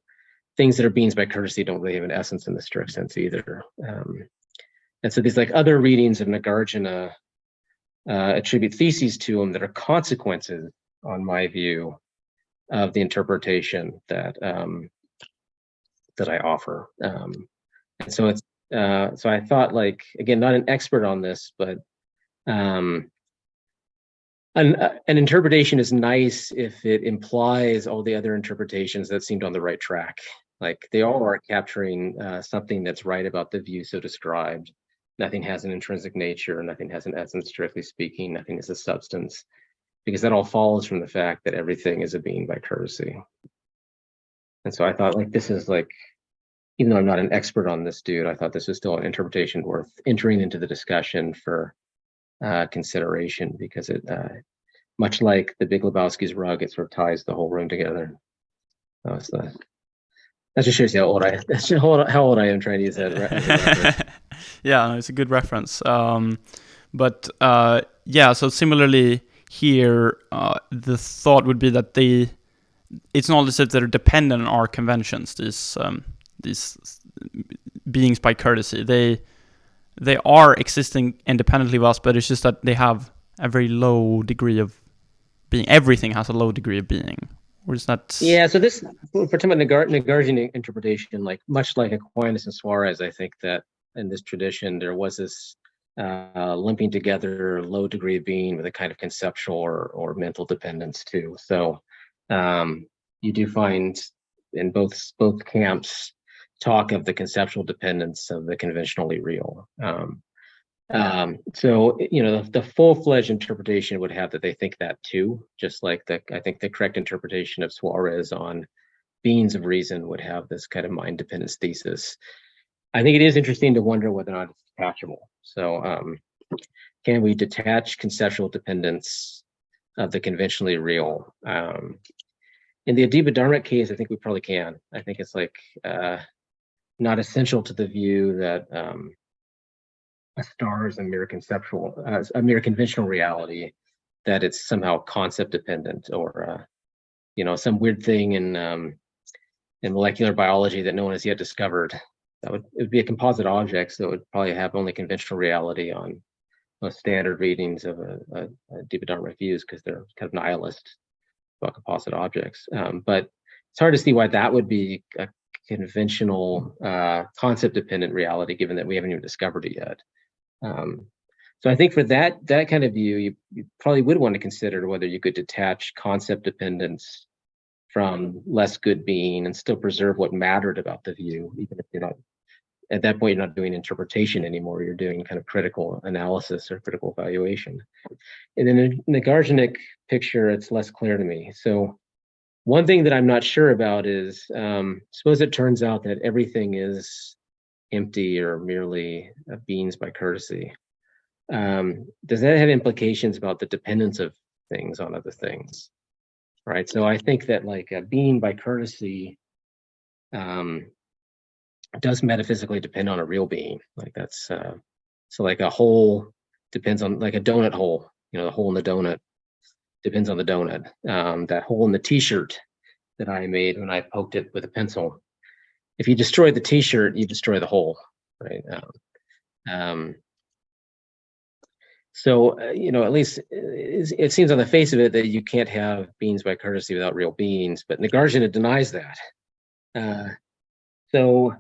Things that are beings by courtesy don't really have an essence in the strict sense either. And so these like other readings of Nagarjuna attribute theses to him that are consequences, on my view, of the interpretation that that I offer. And so it's so I thought, like, again, not an expert on this, but an interpretation is nice if it implies all the other interpretations that seemed on the right track. Like they all are capturing something that's right about the view so described. Nothing has an intrinsic nature, nothing has an essence, strictly speaking, nothing is a substance, because that all follows from the fact that everything is a being by courtesy. And so I thought, like, this is like, even though I'm not an expert on this dude, I thought this was still an interpretation worth entering into the discussion for consideration, because it, much like the Big Lebowski's rug, it sort of ties the whole room together. That just shows you how old I am trying to use that. Yeah, no, it's a good reference. But yeah, so similarly here, the thought would be that it's not as if they're dependent on our conventions. These beings by courtesy, they are existing independently of us, but it's just that they have a very low degree of being. Everything has a low degree of being. Or is that? Yeah. So this, for talking about Nagarjuna interpretation, like much like Aquinas and Suarez, I think that in this tradition there was this lumping together low degree of being with a kind of conceptual or mental dependence too. So you do find in both camps talk of the conceptual dependence of the conventionally real. So, you know, the full-fledged interpretation would have that they think that too, just like I think the correct interpretation of Suarez on beings of reason would have this kind of mind dependence thesis. I think it is interesting to wonder whether or not it's detachable. So can we detach conceptual dependence of the conventionally real? In the Adiba Dharmic case, I think we probably can. I think it's like not essential to the view that a star is a mere conventional reality, that it's somehow concept dependent, or you know, some weird thing in molecular biology that no one has yet discovered. It would be a composite object, so it would probably have only conventional reality on most standard readings of a Dharmic views, because they're kind of nihilist about composite objects. But it's hard to see why that would be a conventional concept dependent reality, given that we haven't even discovered it yet. So I think for that kind of view, you probably would want to consider whether you could detach concept dependence from less good being and still preserve what mattered about the view, even if you're not, at that point, you're not doing interpretation anymore. You're doing kind of critical analysis or critical evaluation. And in the Nagarjunic picture, it's less clear to me. So one thing that I'm not sure about is, suppose it turns out that everything is empty or merely beings by courtesy. Does that have implications about the dependence of things on other things? Right. So I think that like a being by courtesy does metaphysically depend on a real being. Like that's So like a hole depends on, like a donut hole, the hole in the donut depends on the donut. That hole in the t-shirt that I made when I poked it with a pencil, if you destroy the t-shirt, you destroy the hole, right? So, at least it seems on the face of it that you can't have beings by courtesy without real beings, but Nagarjuna denies that. So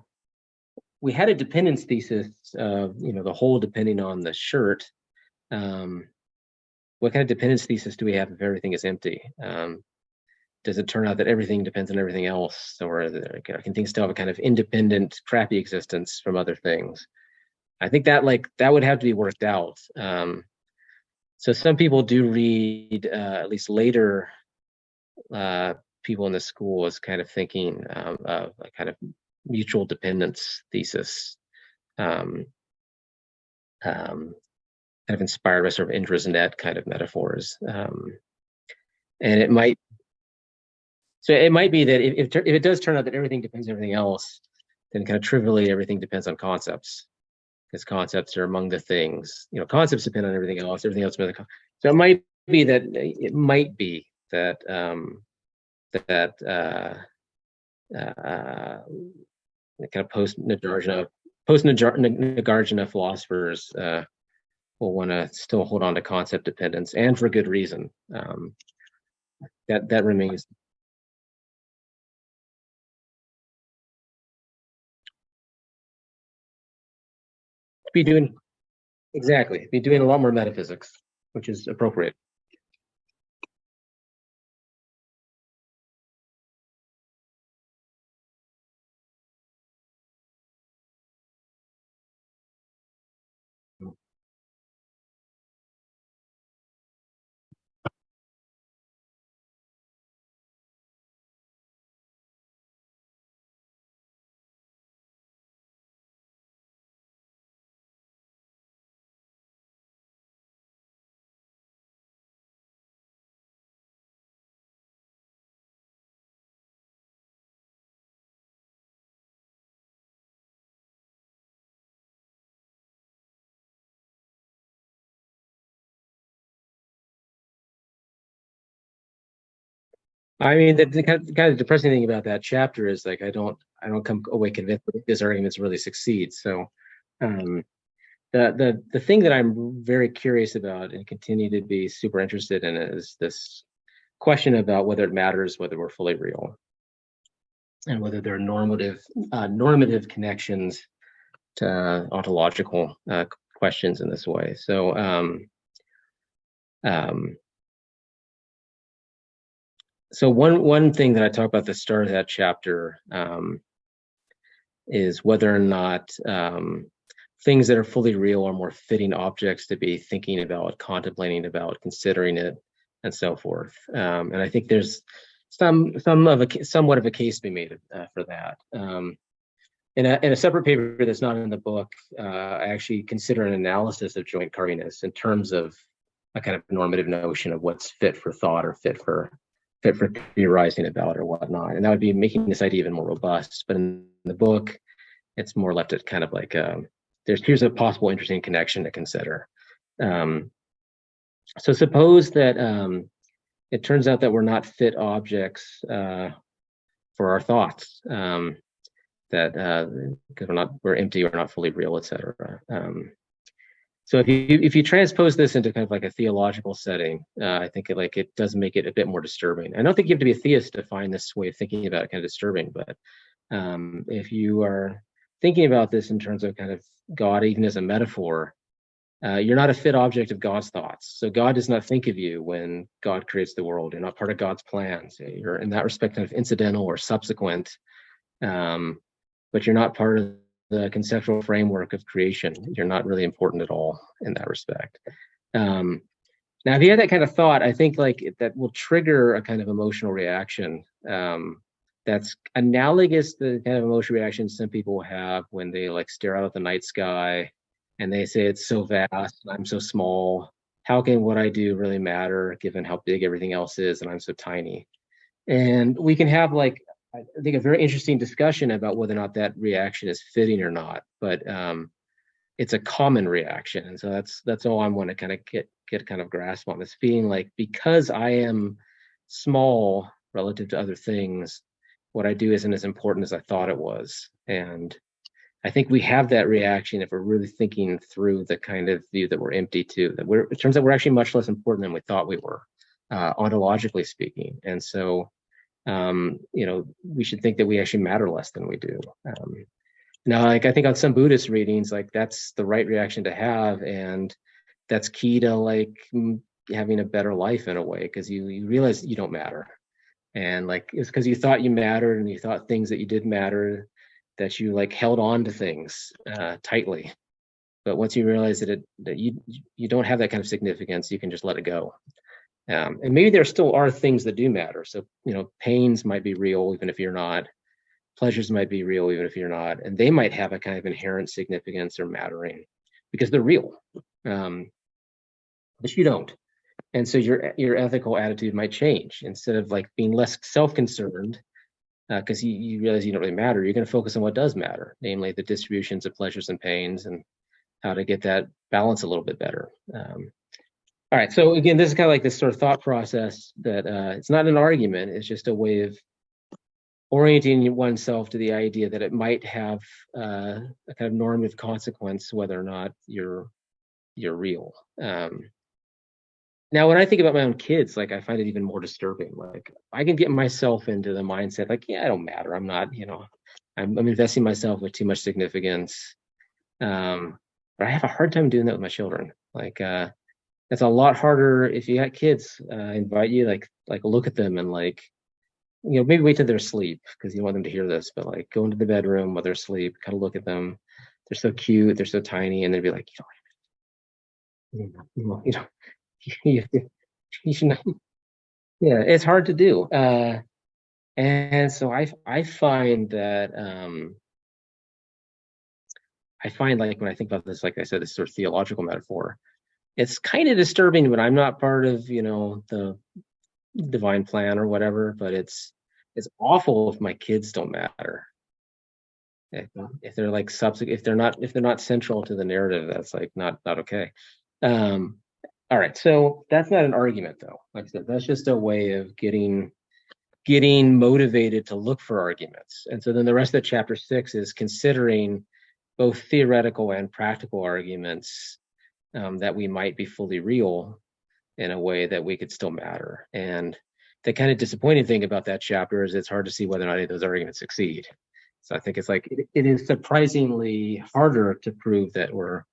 we had a dependence thesis of, the whole depending on the shirt. What kind of dependence thesis do we have if everything is empty? Does it turn out that everything depends on everything else? Or can things still have a kind of independent, crappy existence from other things? I think that would have to be worked out. So some people do read, at least later, people in the school as kind of thinking of a kind of mutual dependence thesis, kind of inspired by sort of Indra's net kind of metaphors. And it might be that if it does turn out that everything depends on everything else, then kind of trivially everything depends on concepts, because concepts are among the things. Concepts depend on everything else. Everything else depends on so it might be that kind of post-Nagarjuna philosophers will want to still hold on to concept dependence, and for good reason. That remains. Be doing a lot more metaphysics, which is appropriate. I mean, the kind of depressing thing about that chapter is like I don't come away convinced that this argument really succeeds. So, um, the thing that I'm very curious about and continue to be super interested in is this question about whether it matters whether we're fully real, and whether there are normative connections to ontological questions in this way. So, so one thing that I talk about at the start of that chapter is whether or not things that are fully real are more fitting objects to be thinking about, contemplating about, considering it, and so forth. And I think there's somewhat of a case to be made for that. In a separate paper that's not in the book, I actually consider an analysis of joint carviness in terms of a kind of normative notion of what's fit for thought or fit for theorizing about or whatnot. And that would be making this idea even more robust. But in the book, it's more left at kind of like here's a possible interesting connection to consider. So suppose that it turns out that we're not fit objects for our thoughts, that because we're empty, we're not fully real, etc. So if you transpose this into kind of like a theological setting, I think it does make it a bit more disturbing. I don't think you have to be a theist to find this way of thinking about it kind of disturbing, but if you are thinking about this in terms of kind of God even as a metaphor, you're not a fit object of God's thoughts. So God does not think of you when God creates the world. You're not part of God's plans. You're in that respect kind of incidental or subsequent, but you're not part of the conceptual framework of creation. You're not really important at all in that respect. Now, if you have that kind of thought, I think that will trigger a kind of emotional reaction that's analogous to the kind of emotional reaction some people have when they stare out at the night sky and they say it's so vast and I'm so small. How can what I do really matter given how big everything else is and I'm so tiny? And we can have I think a very interesting discussion about whether or not that reaction is fitting or not. But it's a common reaction. And so that's all I want to kind of get kind of grasp on, this feeling like, because I am small relative to other things, what I do isn't as important as I thought it was. And I think we have that reaction if we're really thinking through the kind of view that we're empty too, that it turns out we're actually much less important than we thought we were, ontologically speaking. And so, we should think that we actually matter less than we do. Now, like, I think on some Buddhist readings, like, that's the right reaction to have, and that's key to like having a better life in a way, because you realize you don't matter, and like, it's because you thought you mattered and you thought things that you did matter, that you like held on to things tightly. But once you realize that you don't have that kind of significance, you can just let it go. And maybe there still are things that do matter. So, pains might be real even if you're not. Pleasures might be real even if you're not. And they might have a kind of inherent significance or mattering because they're real. But you don't. And so your ethical attitude might change. Instead of like being less self-concerned, because you realize you don't really matter, you're going to focus on what does matter, namely the distributions of pleasures and pains and how to get that balance a little bit better. All right, so again, this is kind of like this sort of thought process that it's not an argument, it's just a way of orienting oneself to the idea that it might have a kind of normative consequence whether or not you're real. Now, when I think about my own kids, like, I find it even more disturbing. Like, I can get myself into the mindset, like, yeah, I don't matter. I'm not, I'm investing myself with too much significance. But I have a hard time doing that with my children. Like, it's a lot harder if you got kids. Invite you, like look at them and like, maybe wait till they're asleep because you don't want them to hear this. But like, go into the bedroom while they're asleep, kind of look at them. They're so cute. They're so tiny, and they'd be like, you should not. Yeah, it's hard to do. And so I find that like when I think about this, like I said, this sort of theological metaphor, it's kind of disturbing when I'm not part of, the divine plan or whatever, but it's awful if my kids don't matter. If they're like if they're not central to the narrative, that's like not okay. All right, so that's not an argument though. Like I said, that's just a way of getting motivated to look for arguments. And so then the rest of chapter 6 is considering both theoretical and practical arguments that we might be fully real in a way that we could still matter. And the kind of disappointing thing about that chapter is it's hard to see whether or not any of those arguments succeed. So I think it's like, it is surprisingly harder to prove that we're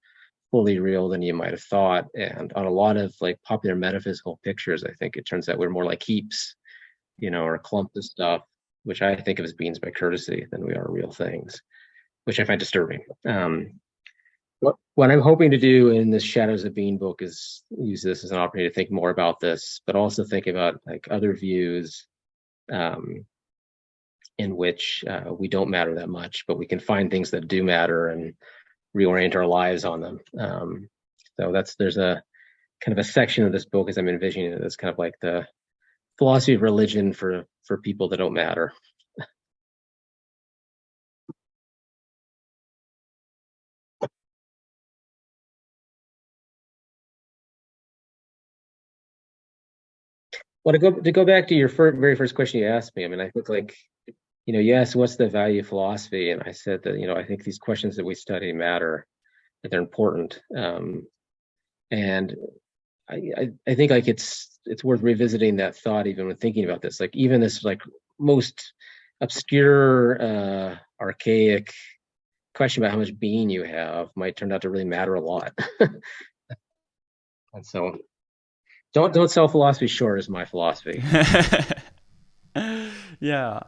fully real than you might have thought. And on a lot of like popular metaphysical pictures, I think it turns out we're more like heaps, or clumps of stuff, which I think of as beings by courtesy, than we are real things, which I find disturbing. What I'm hoping to do in this Shadows of Being book is use this as an opportunity to think more about this, but also think about like other views in which we don't matter that much, but we can find things that do matter and reorient our lives on them. So there's a kind of a section of this book as I'm envisioning it that's kind of like the philosophy of religion for people that don't matter. Well, to go back to your very first question you asked me, I mean, I think like, you asked what's the value of philosophy, and I said that I think these questions that we study matter, that they're important, and I think like it's worth revisiting that thought even when thinking about this. Like even this like most obscure, archaic question about how much being you have might turn out to really matter a lot. And so don't sell philosophy short is my philosophy. Yeah.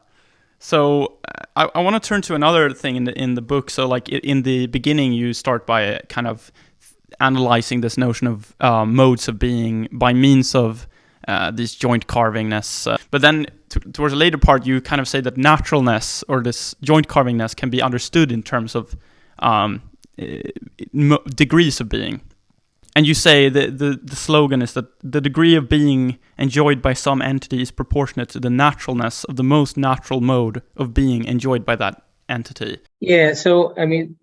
So I want to turn to another thing in the book. So like in the beginning, you start by kind of analyzing this notion of modes of being by means of this joint carvingness. But then towards the later part, you kind of say that naturalness or this joint carvingness can be understood in terms of degrees of being. And you say the slogan is that the degree of being enjoyed by some entity is proportionate to the naturalness of the most natural mode of being enjoyed by that entity. Yeah. So, I mean,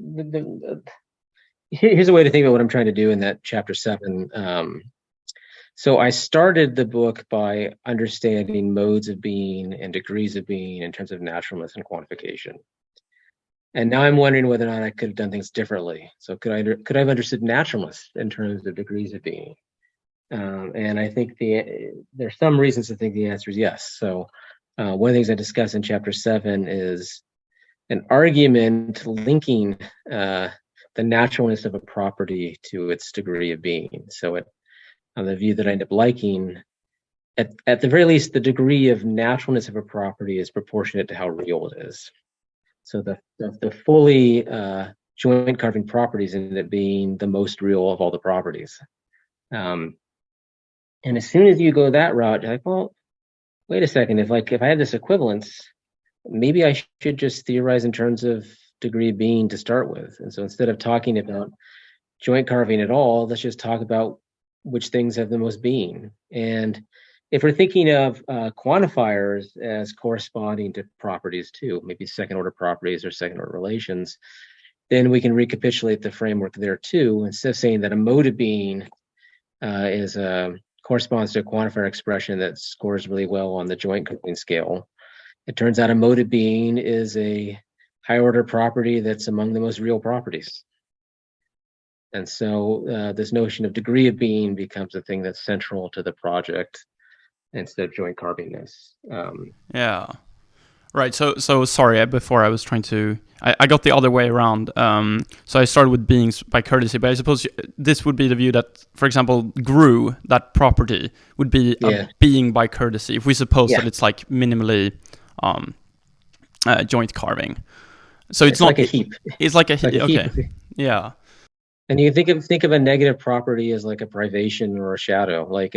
here's a way to think about what I'm trying to do in that chapter 7. So I started the book by understanding modes of being and degrees of being in terms of naturalness and quantification. And now I'm wondering whether or not I could have done things differently. So could I have understood naturalness in terms of degrees of being? And I think there's some reasons to think the answer is yes. So one of the things I discuss in chapter 7 is an argument linking the naturalness of a property to its degree of being. So on the view that I end up liking, at the very least, the degree of naturalness of a property is proportionate to how real it is. So the fully joint carving properties end up being the most real of all the properties. And as soon as you go that route, you're like, well, wait a second. If I have this equivalence, maybe I should just theorize in terms of degree of being to start with. And so instead of talking about joint carving at all, let's just talk about which things have the most being. And if we're thinking of quantifiers as corresponding to properties too, maybe second order properties or second order relations, then we can recapitulate the framework there too. Instead of saying that a mode of being corresponds to a quantifier expression that scores really well on the joint carving scale, it turns out a mode of being is a high order property that's among the most real properties. And so this notion of degree of being becomes a thing that's central to the project instead of joint carvingness. Yeah. Right. So sorry, before I was trying to, I got the other way around. So I started with beings by courtesy, but I suppose this would be the view that, for example, GRU, that property, would be a being by courtesy, if we suppose that it's like minimally joint carving. So it's not like a heap. It's like a heap. Okay. Yeah. And you think of a negative property as like a privation or a shadow. Like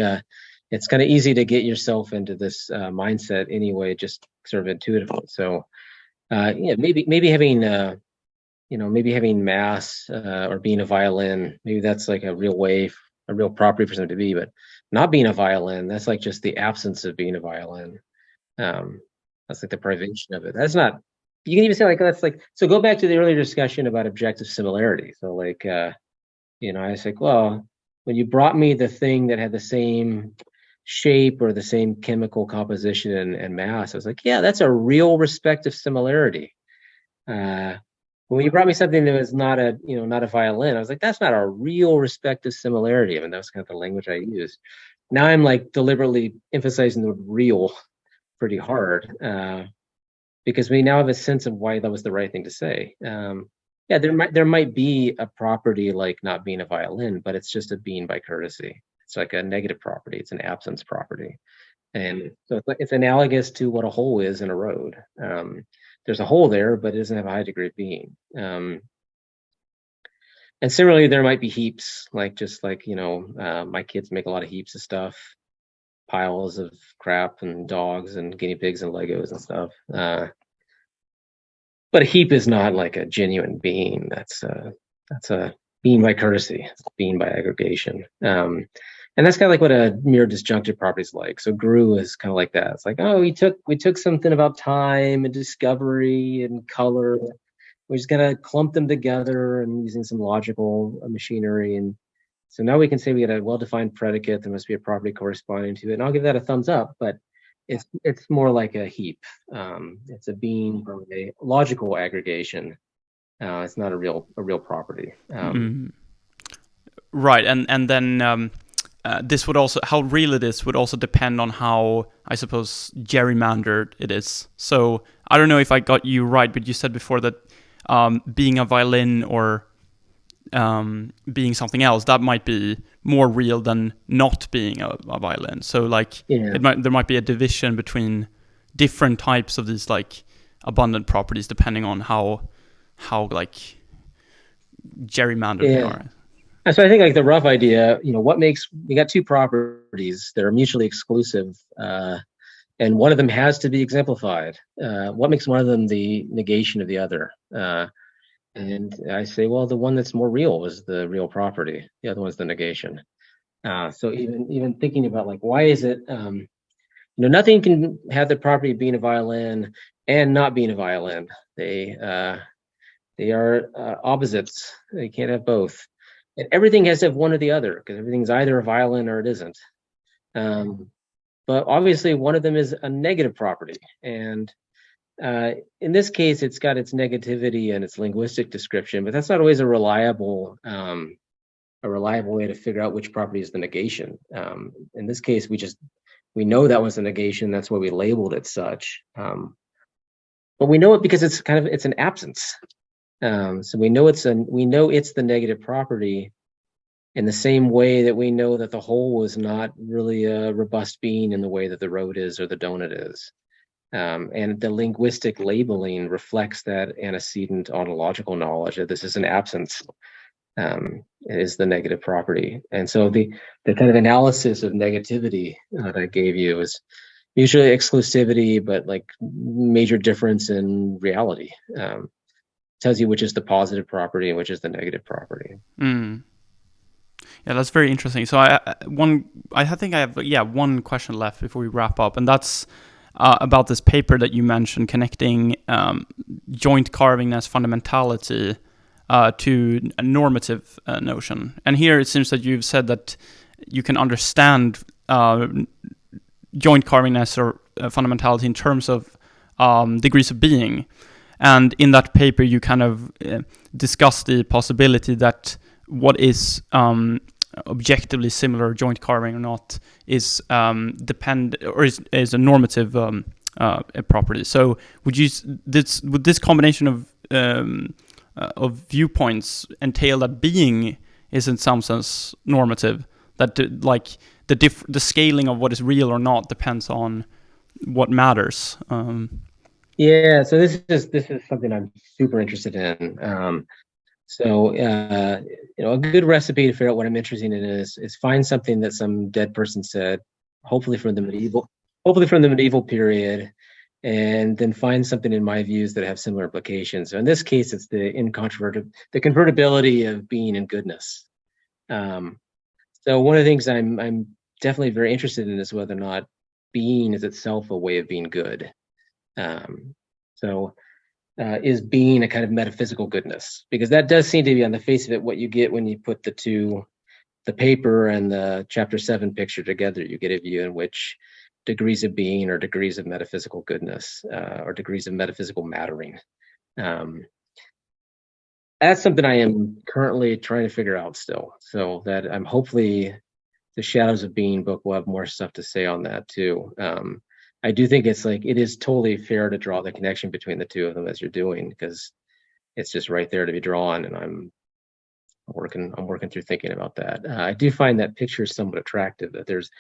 it's kind of easy to get yourself into this mindset anyway, just sort of intuitively. So maybe having maybe having mass or being a violin, maybe that's like a real property for something to be. But not being a violin, that's like just the absence of being a violin. That's like the privation of it. That's not. You can even say like that's like. So go back to the earlier discussion about objective similarity. So like I was like, well, when you brought me the thing that had the same shape or the same chemical composition and mass, I was like, yeah, that's a real respective similarity. When you brought me something that was not a violin, I was like, that's not a real respective similarity. I mean, that was kind of the language I used. Now I'm like deliberately emphasizing the word real pretty hard because we now have a sense of why that was the right thing to say. There might be a property like not being a violin, but it's just a being by courtesy. It's like a negative property. It's an absence property. And so it's analogous to what a hole is in a road. There's a hole there, but it doesn't have a high degree of being. And similarly, there might be heaps, my kids make a lot of heaps of stuff, piles of crap and dogs and guinea pigs and Legos and stuff. But a heap is not like a genuine being. That's a being by courtesy, it's being by aggregation. And that's kind of like what a mere disjunctive property is like. So GRU is kind of like that. It's like, oh, we took something about time and discovery and color. We're just gonna clump them together and using some logical machinery. And so now we can say we get a well-defined predicate. There must be a property corresponding to it. And I'll give that a thumbs up, but it's more like a heap. It's a being from a logical aggregation. It's not a real property. Right, and then this would also, how real it is would also depend on how, I suppose, gerrymandered it is. So I don't know if I got you right, but you said before that being a violin or being something else, that might be more real than not being a violin. So like there might be a division between different types of these like abundant properties depending on how like gerrymandered they are. So I think like the rough idea, we got two properties that are mutually exclusive, and one of them has to be exemplified. What makes one of them the negation of the other? And I say, well, the one that's more real is the real property. The other one's the negation. So even thinking about like, why is it, nothing can have the property of being a violin and not being a violin. They are opposites. They can't have both. And everything has to have one or the other, because everything's either a violin or it isn't. But obviously, one of them is a negative property. And in this case, it's got its negativity and its linguistic description, but that's not always a reliable way to figure out which property is the negation. In this case, we know that was a negation. That's why we labeled it such. But we know it because it's an absence. So we know it's the negative property, in the same way that we know that the whole is not really a robust being in the way that the road is or the donut is. And the linguistic labeling reflects that antecedent ontological knowledge that this is an absence. It is the negative property. And so the kind of analysis of negativity that I gave you is usually exclusivity, but like major difference in reality. Tells you which is the positive property and which is the negative property. Yeah, that's very interesting. So I think I have one question left before we wrap up, and that's about this paper that you mentioned, connecting joint carving as fundamentality to a normative notion. And here it seems that you've said that you can understand joint carving as or fundamentality in terms of degrees of being. And in that paper, you kind of discuss the possibility that what is objectively similar, joint carving or not, is is a normative property. So would this combination of viewpoints entail that being is in some sense normative? That the scaling of what is real or not depends on what matters. Yeah, so this is something I'm super interested in. A good recipe to figure out what I'm interested in is find something that some dead person said, hopefully from the medieval period, and then find something in my views that have similar implications. So in this case, it's the convertibility of being and goodness. So one of the things I'm definitely very interested in is whether or not being is itself a way of being good. Is being a kind of metaphysical goodness? Because that does seem to be, on the face of it, what you get when you put the paper and the chapter 7 picture together. You get a view in which degrees of being or degrees of metaphysical goodness or degrees of metaphysical mattering. That's something I am currently trying to figure out still. So that I'm hopefully the Shadows of Being book will have more stuff to say on that too. I do think it is totally fair to draw the connection between the two of them as you're doing, because it's just right there to be drawn, and I'm working through thinking about that. I do find that picture somewhat attractive, that there's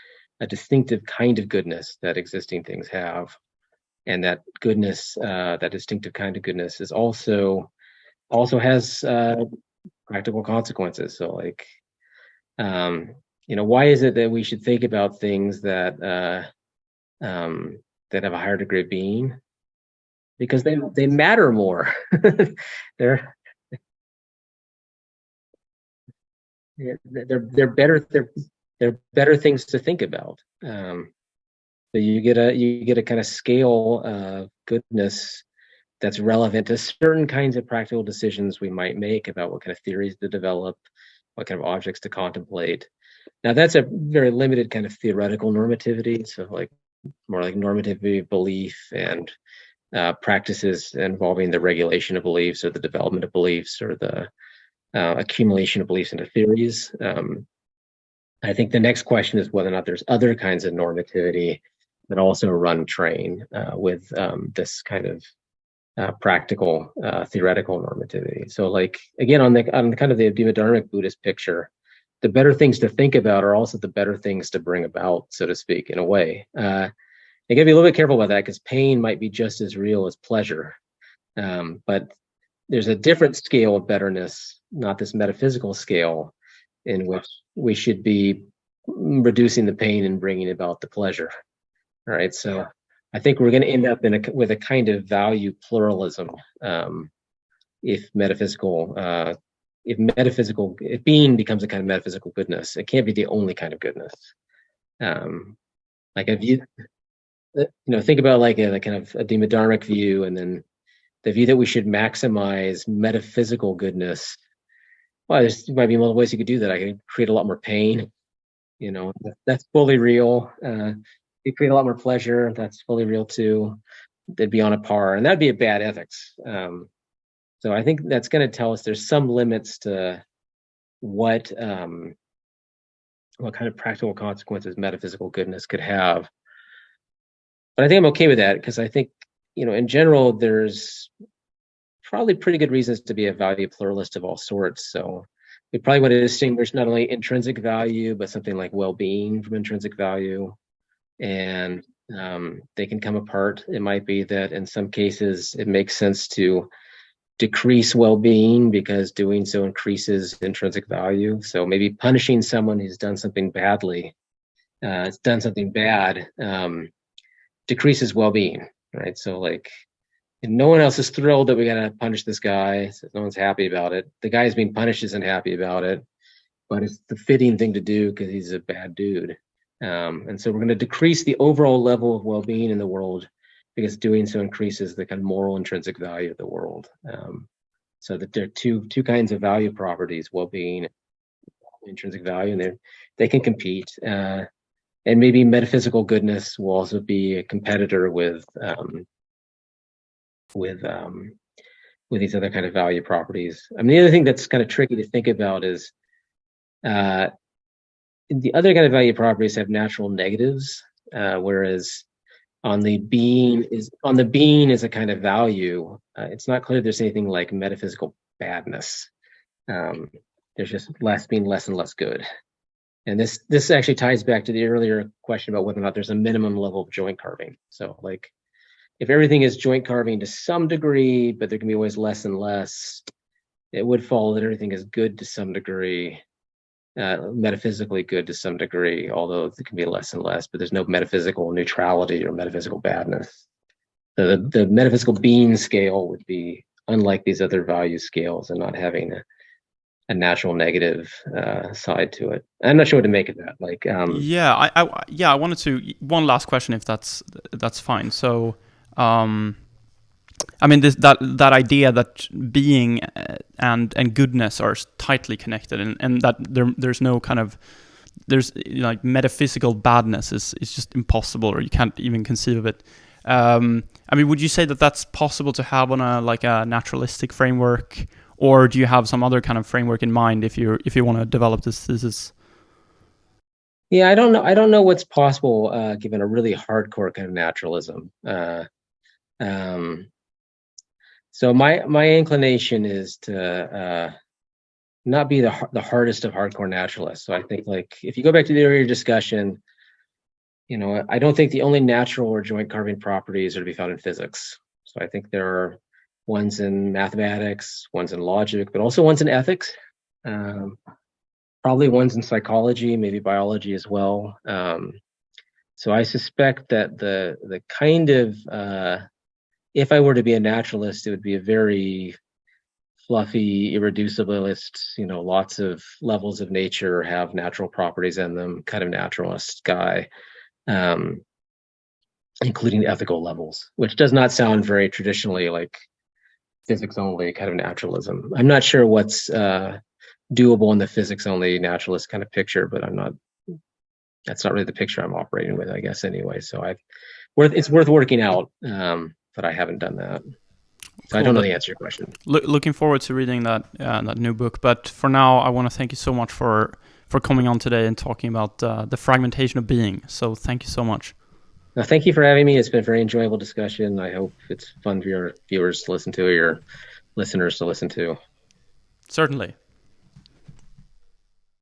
a distinctive kind of goodness that existing things have, and that goodness, that distinctive kind of goodness, is also has practical consequences. So why is it that we should think about things that have a higher degree of being? Because they matter more. they're better things to think about. So you get a kind of scale of goodness that's relevant to certain kinds of practical decisions we might make about what kind of theories to develop, what kind of objects to contemplate. Now that's a very limited kind of theoretical normativity. So more like normativity of belief and practices involving the regulation of beliefs or the development of beliefs or the accumulation of beliefs into theories. I think the next question is whether or not there's other kinds of normativity that also run train with this kind of practical theoretical normativity. So again, on kind of the Dharmic Buddhist picture, the better things to think about are also the better things to bring about, so to speak, in a way. You gotta be a little bit careful about that, because pain might be just as real as pleasure. But there's a different scale of betterness, not this metaphysical scale, in which we should be reducing the pain and bringing about the pleasure. All right. So I think we're going to end up with a kind of value pluralism if being becomes a kind of metaphysical goodness. It can't be the only kind of goodness. Think about a kind of a Dharmic view, and then the view that we should maximize metaphysical goodness. Well, there might be multiple ways you could do that. I could create a lot more pain. That's fully real. You create a lot more pleasure. That's fully real too. They'd be on a par, and that'd be a bad ethics. So I think that's going to tell us there's some limits to what kind of practical consequences metaphysical goodness could have. But I think I'm okay with that because I think, in general, there's probably pretty good reasons to be a value pluralist of all sorts. So we probably want to distinguish not only intrinsic value, but something like well-being from intrinsic value. And they can come apart. It might be that in some cases it makes sense to decrease well-being because doing so increases intrinsic value. So maybe punishing someone who's done something badly, decreases well-being, right? So like, and no one else is thrilled that we got to punish this guy. So no one's happy about it. The guy who's being punished isn't happy about it, but it's the fitting thing to do because he's a bad dude. And so we're going to decrease the overall level of well-being in the world because doing so increases the kind of moral intrinsic value of the world. So that there are two kinds of value properties: well-being and intrinsic value, and they can compete. And maybe metaphysical goodness will also be a competitor with these other kind of value properties. I mean, the other thing that's kind of tricky to think about is the other kind of value properties have natural negatives, whereas on the being is a kind of value. It's not clear there's anything like metaphysical badness. There's just being less and less good. And this actually ties back to the earlier question about whether or not there's a minimum level of joint carving. So like, if everything is joint carving to some degree, but there can be always less and less, it would follow that everything is good to some degree, metaphysically good to some degree, although there can be less and less, but there's no metaphysical neutrality or metaphysical badness. The metaphysical being scale would be unlike these other value scales and not having a natural negative side to it. I'm not sure what to make of that. Like, I wanted to one last question, if that's fine. So, I mean, that idea that being and goodness are tightly connected, and that there's no kind of like metaphysical badness is just impossible, or you can't even conceive of it. I mean, would you say that that's possible to have on a naturalistic framework, or do you have some other kind of framework in mind if you want to develop this thesis? Yeah, I don't know what's possible given a really hardcore kind of naturalism. So my inclination is to not be the hardest of hardcore naturalists. So I think, like, if you go back to the earlier discussion, I don't think the only natural or joint carving properties are to be found in physics. So I think there are ones in mathematics, ones in logic, but also ones in ethics. Probably ones in psychology, maybe biology as well. So I suspect that the kind of if I were to be a naturalist, it would be a very fluffy, irreducibilist, lots of levels of nature have natural properties in them, kind of naturalist guy, including ethical levels, which does not sound very traditionally like physics only kind of naturalism. I'm not sure what's doable in the physics only naturalist kind of picture, but that's not really the picture I'm operating with, I guess, anyway. So it's worth working out, but I haven't done that. So cool. I don't know the answer to your question. Looking forward to reading that new book. But for now, I want to thank you so much for coming on today and talking about the fragmentation of being. So thank you so much. Thank you for having me. It's been a very enjoyable discussion. I hope it's fun for your viewers to listen to, or your listeners to listen to. Certainly.